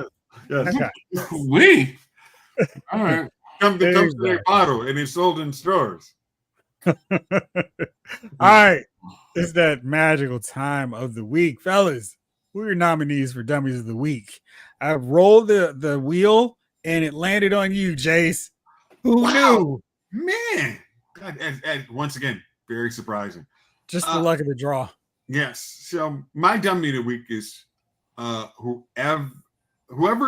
Yes. We all right. Comes in a bottle and it's sold in stores. All right. It's that magical time of the week. Fellas, who are your nominees for Dummies of the Week? I rolled the wheel and it landed on you, Jayce. Who knew? Man. God, and once again, very surprising. Just the luck of the draw. Yes. So my dummy of the week is whoever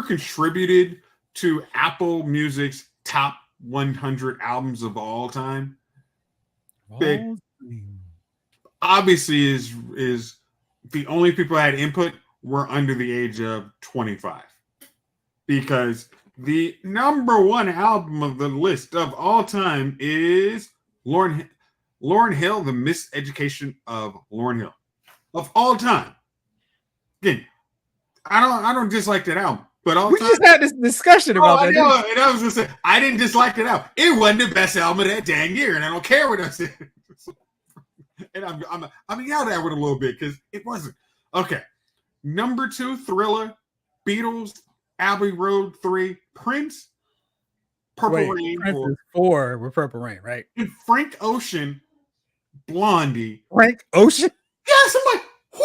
contributed to Apple Music's top 100 albums of all time. Obviously is the only people that had input were under the age of 25. Because the number one album of the list of all time is Lauryn Hill, The Miseducation of Lauryn Hill. Of all time. Again, I don't dislike that album. But all we time, just had this discussion about that. And I was gonna say I didn't dislike that album. It wasn't the best album of that dang year, and I don't care what I said. And I'm yelled at with a little bit because it wasn't. Okay. Number 2, Thriller, Beatles, Abbey Road 3, Prince, Purple Rain. Prince is 4 with Purple Rain, right? And Frank Ocean, Blondie. Frank Ocean? Yes, I'm like, who?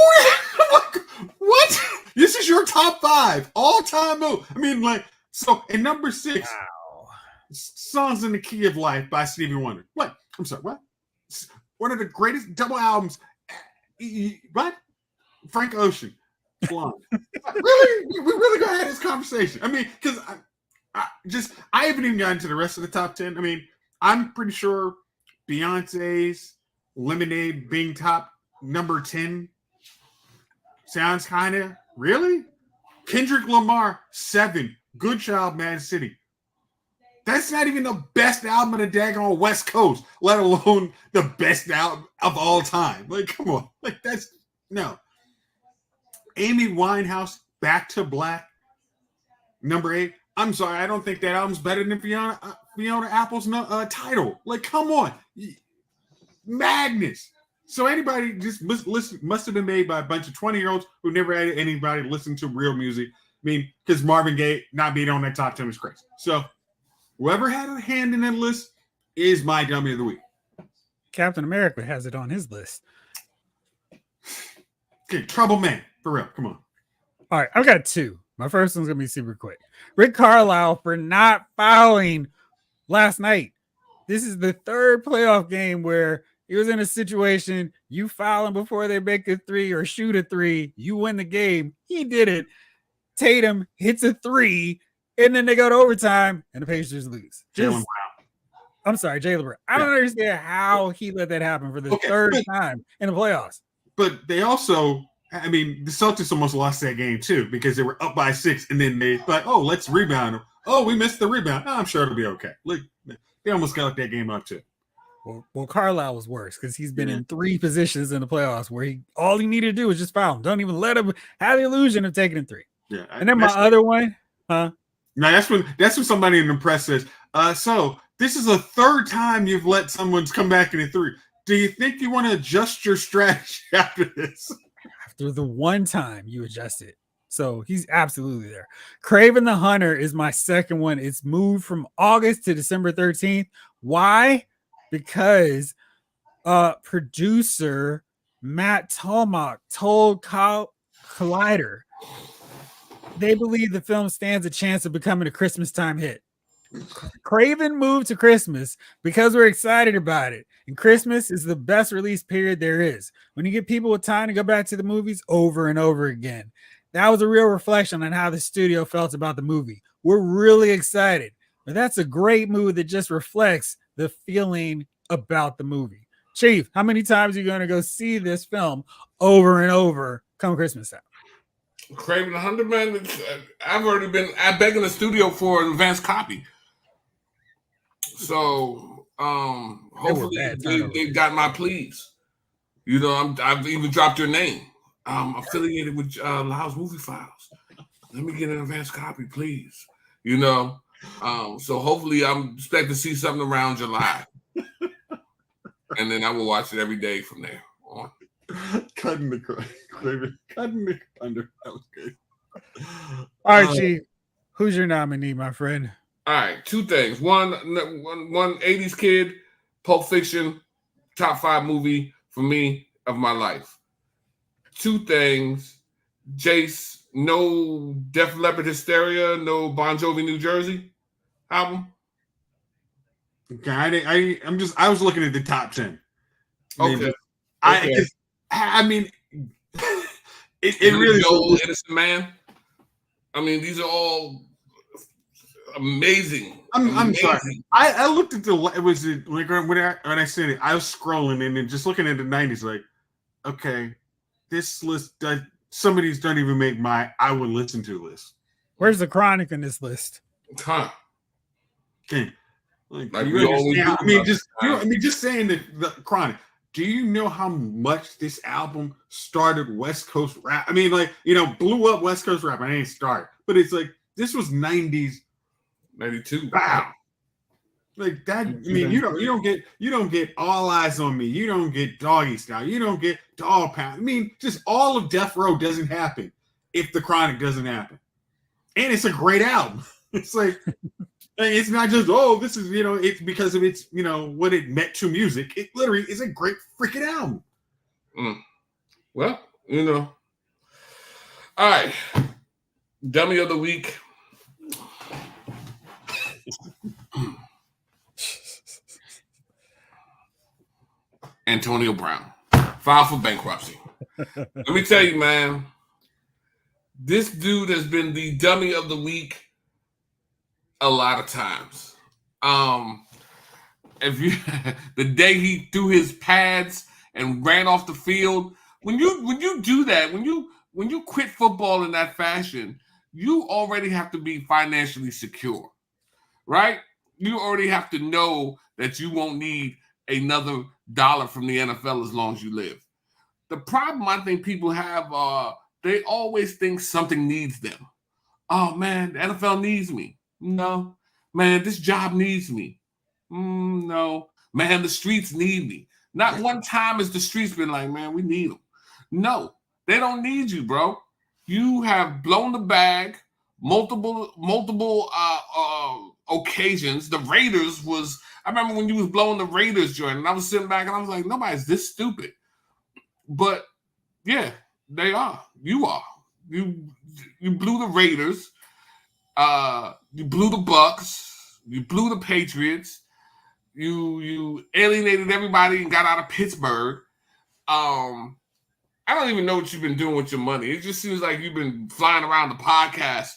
What? This is your top 5 all-time move. I mean, like, So in number 6, Wow. Songs in the Key of Life by Stevie Wonder. What? I'm sorry, what? One of the greatest double albums. What? Frank Ocean. Blonde. Really? We really gonna have this conversation? I mean, because I haven't even gotten to the rest of the top 10. I mean, I'm pretty sure Beyonce's Lemonade being top number 10 sounds kind of really. Kendrick Lamar 7, Good Child, Mad City. That's not even the best album of the daggone West Coast, let alone the best album of all time. Like, come on, like that's no. Amy Winehouse, Back to Black, number 8. I'm sorry, I don't think that album's better than Fiona Apple's Title. Like, come on, madness. So anybody just must have been made by a bunch of 20-year-olds who never had anybody listen to real music. I mean, because Marvin Gaye not being on that top 10 is crazy. So whoever had a hand in that list is my dummy of the week. Captain America has it on his list. Okay, Trouble Man, for real. Come on. All right, I've got 2. My first one's gonna be super quick. Rick Carlisle for not fouling last night. This is the 3rd playoff game where he was in a situation, you foul him before they make a 3 or shoot a 3, you win the game. He did it. Tatum hits a 3, and then they go to overtime, and the Pacers lose. Jaylen Brown. I'm sorry, Jaylen Brown. I don't understand how he let that happen for the 3rd time in the playoffs. But they also, I mean, the Celtics almost lost that game too because they were up by 6, and then they thought, oh, let's rebound them. Oh, we missed the rebound. Oh, I'm sure it'll be okay. Like, they almost got that game up too. Well, Carlisle was worse because he's been in 3 positions in the playoffs where all he needed to do was just foul him. Don't even let him have the illusion of taking in 3. Yeah. And then my other one, Now that's when somebody in the press says, so this is the 3rd time you've let someone come back in a 3. Do you think you want to adjust your strategy after this? After the one time you adjust it. So he's absolutely there. Craven the Hunter is my second one. It's moved from August to December 13th. Why? Because producer Matt Tolmach told Collider they believe the film stands a chance of becoming a Christmas time hit. Craven moved to Christmas because we're excited about it. And Christmas is the best release period there is. When you get people with time to go back to the movies over and over again. That was a real reflection on how the studio felt about the movie. We're really excited. But that's a great mood that just reflects the feeling about the movie. Chief, how many times are you going to go see this film over and over come Christmas time? Craven the Hunter, man. I've already been begging the studio for an advance copy. So hopefully they got my pleas. You know, I've even dropped your name. I'm affiliated with Lyle's Movie Files. Let me get an advance copy, please. You know, so hopefully I'm expecting to see something around July. And then I will watch it every day from there on. Cutting the under. That was good. All right, Chief. Who's your nominee, my friend? All right, 2 things. One 80s kid, Pulp Fiction, top 5 movie for me of my life. 2 things. Jayce, no Def Leppard Hysteria, no Bon Jovi New Jersey album. Okay, I was looking at the top 10. Okay. I mean, it really Joel, Innocent Man. I mean, these are all amazing. I'm sorry. I looked at when I said it, I was scrolling and then just looking at the 90s, like, okay, this list some of these don't even make my I would listen to list. Where's the Chronic in this list? Huh. Okay. Just saying that the Chronic. Do you know how much this album started West Coast rap? I mean, like, you know, blew up West Coast rap. I didn't start, but it's like this was 90s, 92. Wow, like that. I mean, you don't get All Eyes on Me. You don't get Doggy Style. You don't get Dog Pound. I mean, just all of Death Row doesn't happen if the Chronic doesn't happen, and it's a great album. It's like. It's not just, this is, it's because of its, what it meant to music. It literally is a great freaking album. Well, All right. Dummy of the week. Antonio Brown filed for bankruptcy. Let me tell you, man, this dude has been the dummy of the week a lot of times. If you the day he threw his pads and ran off the field, when you do that, when you quit football in that fashion, you already have to be financially secure, right? You already have to know that you won't need another dollar from the NFL as long as you live. The problem I think people have, they always think something needs them. Oh man, the NFL needs me. No, man, this job needs me. No, man, the streets need me. Not one time has the streets been like, man, we need them. No, they don't need you, bro. You have blown the bag multiple occasions. The Raiders was, I remember when you was blowing the Raiders joint, and I was sitting back and I was like, nobody's this stupid. But yeah, they are. You are. You blew the Raiders. You blew the Bucks. You blew the Patriots. You alienated everybody and got out of Pittsburgh. I don't even know what you've been doing with your money. It just seems like you've been flying around the podcast,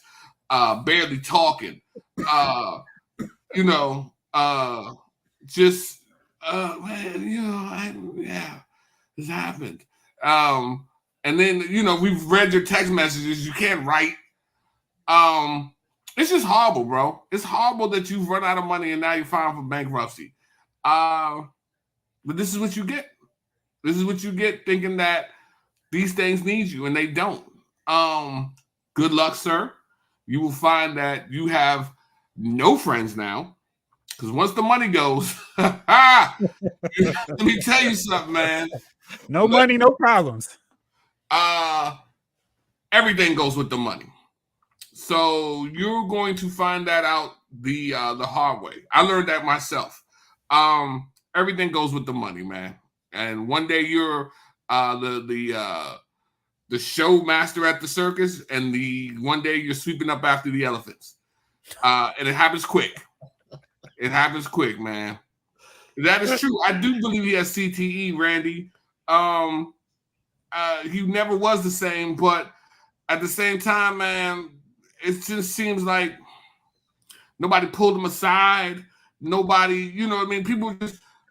barely talking. This happened. And then, we've read your text messages. You can't write. It's just horrible, bro. It's horrible that you've run out of money and now you're filing for bankruptcy. But this is what you get. This is what you get thinking that these things need you and they don't. Good luck, sir. You will find that you have no friends now. Because once the money goes, let me tell you something, man. No money, no problems. Everything goes with the money. So you're going to find that out the hard way. I learned that myself. Everything goes with the money, man. And one day you're the show master at the circus, and one day you're sweeping up after the elephants. And it happens quick. It happens quick, man. That is true. I do believe he has CTE, Randy. He never was the same, but at the same time, man, it just seems like nobody pulled him aside. Nobody, you know what I mean?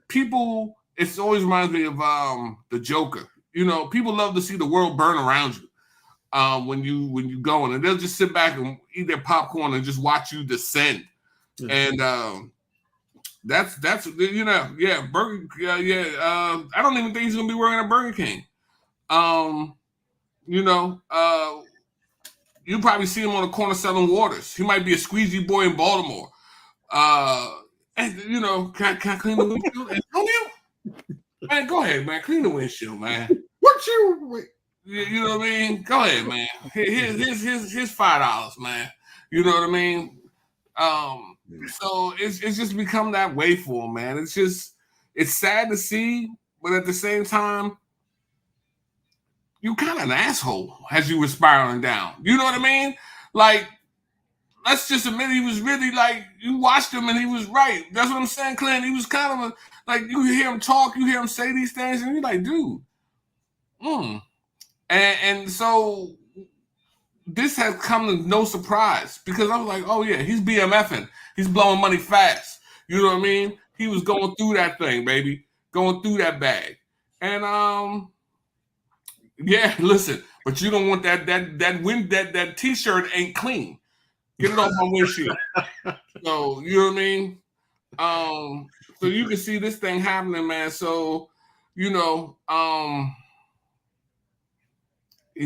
People, it always reminds me of the Joker. People love to see the world burn around you when you go in, and they'll just sit back and eat their popcorn and just watch you descend. And that's Burger. I don't even think he's gonna be working at Burger King. You probably see him on the corner selling waters. He might be a squeegee boy in Baltimore. And can I clean the windshield? Antonio? Man, go ahead, man. Clean the windshield, man. What you? You know what I mean? Go ahead, man. Here's $5, man. You know what I mean? So it's just become that way for him, man. It's sad to see, but at the same time, you kind of an asshole as you were spiraling down. You know what I mean? Like, let's just admit he was really like, you watched him and he was right. That's what I'm saying, Clint. He was kind of like, you hear him talk, you hear him say these things, and you're like, dude. And so this has come to no surprise because I was like, oh yeah, he's BMFing. He's blowing money fast. You know what I mean? He was going through that thing, baby. Going through that bag. And yeah, listen, but you don't want that t-shirt ain't clean. Get it off my windshield. So you know what I mean? So you can see this thing happening, man. So, he's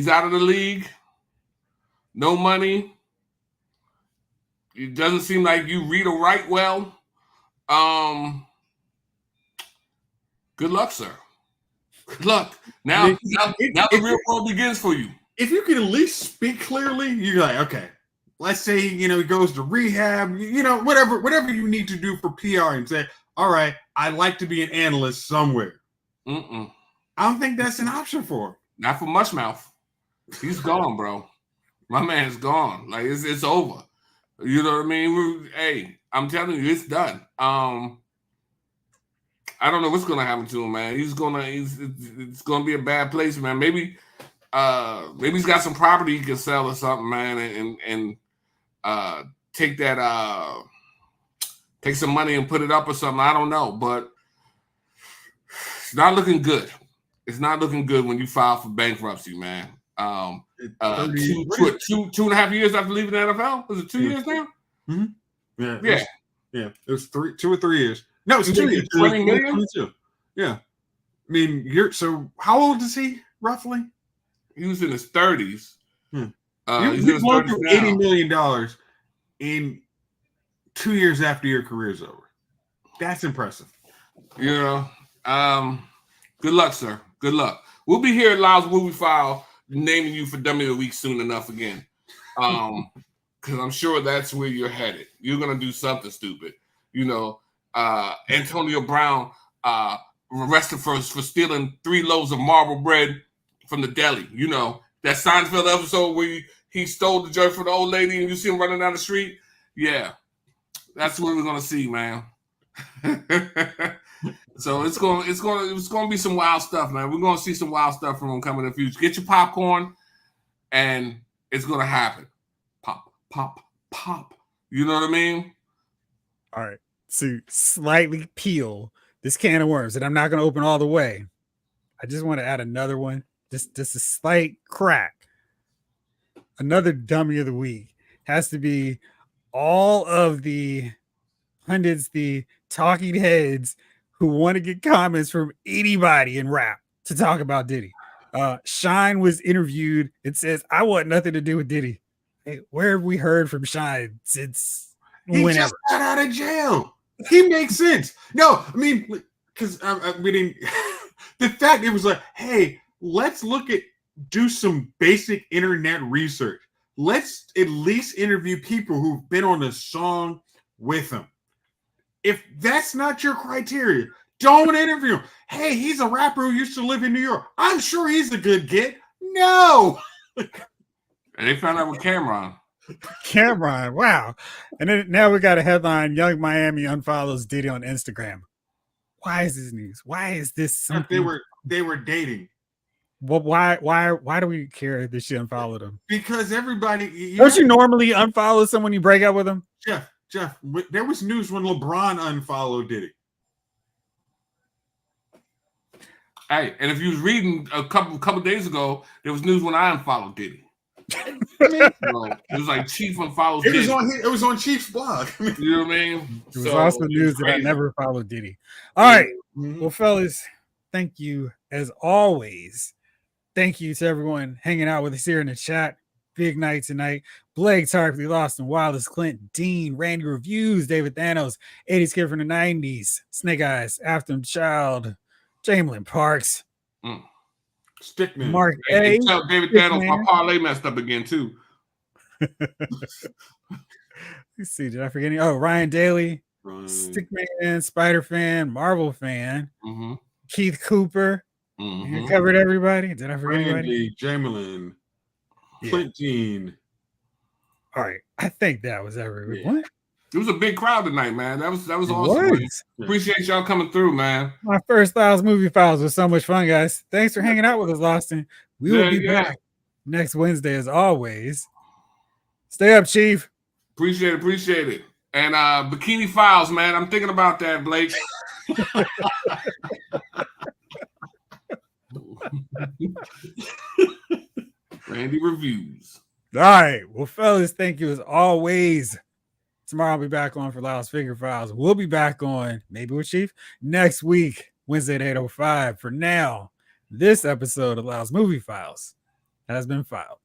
out of the league. No money. It doesn't seem like you read or write well. Good luck, sir. Good luck. Now the real world begins for you. If you can at least speak clearly, you're like, okay, let's say, he goes to rehab, whatever you need to do for PR and say, all right, I'd like to be an analyst somewhere. I don't think that's an option for him. Not for Mushmouth. He's gone, bro. My man's gone. Like, it's over. You know what I mean? Hey, I'm telling you, it's done. I don't know what's gonna happen to him, man. It's gonna be a bad place, man. Maybe he's got some property he can sell or something, man, and take some money and put it up or something. I don't know, but it's not looking good. It's not looking good when you file for bankruptcy, man. 2.5 years after leaving the NFL? Was it 2 years now? Mm-hmm. Yeah. It was 2 or 3 years. No, it's 2 years. 20 million? Yeah. I mean, so how old is he roughly? He was in his 30s. You're going through $80 million in 2 years after your career's over. That's impressive. You know, good luck, sir. Good luck. We'll be here at Lyle's Movie File naming you for Dummy of the Week soon enough again. Because I'm sure that's where you're headed. You're going to do something stupid. You know, Antonio Brown arrested for stealing 3 loaves of marble bread from the deli. You know, that Seinfeld episode where he stole the joint from the old lady and you see him running down the street. Yeah, that's what we're going to see, man. So it's going to be some wild stuff, man. We're going to see some wild stuff from him coming in the future. Get your popcorn, and it's going to happen. Pop, pop, pop. You know what I mean? All right. To slightly peel this can of worms, and I'm not going to open all the way. I just want to add another one. Just a slight crack. Another dummy of the week has to be all of the pundits, the talking heads who want to get comments from anybody in rap to talk about Diddy. Shine was interviewed. It says, I want nothing to do with Diddy. Hey, where have we heard from Shine since whenever? He just got out of jail. He makes sense. No, I mean, because we didn't. The fact it was like, hey, let's do some basic internet research. Let's at least interview people who've been on a song with him. If that's not your criteria, don't interview him. Hey, he's a rapper who used to live in New York. I'm sure he's a good kid. No. And they found out with Cameron. Cameron, wow. And then now we got a headline: Young Miami unfollows Diddy on Instagram. Why is this news? Why is this something? They were dating. Well, why do we care that she unfollowed him? Because everybody. Don't you normally unfollow someone you break up with them? Jeff, there was news when LeBron unfollowed Diddy. Hey, and if you was reading a couple days ago, there was news when I unfollowed Diddy. It was like Chief unfollows Diddy. It was on Chief's blog. You know what I mean? It was also news that I never followed Diddy. All right. Well, fellas, thank you as always. Thank you to everyone hanging out with us here in the chat. Big night tonight. Blake Tarpley, Lost and Wallace, Clint, Dean, Randy Reviews, David Thanos, 80s Kid from the 90s, Snake Eyes, After Child, Jamelin Parks, Stickman, Mark A. Tell David Thanos my parlay messed up again too. Let's see, did I forget any? Oh, Ryan Daly, Stickman, Spider fan, Marvel fan, Keith Cooper. You covered everybody. Did I forget anybody? Jamelin. Clint Dean. All right, I think that was everyone. Yeah. What? It was a big crowd tonight, man. That was awesome. Appreciate y'all coming through, man. My first Lyle's Movie Files was so much fun, guys. Thanks for hanging out with us, Austin. We will be back next Wednesday as always. Stay up, Chief. Appreciate it. And Bikini Files, man. I'm thinking about that, Blake. Randy Reviews. All right. Well, fellas, thank you as always. Tomorrow I'll be back on for Lyle's Figure Files. We'll be back on, maybe with Chief, next week, Wednesday at 8:05. For now, this episode of Lyle's Movie Files has been filed.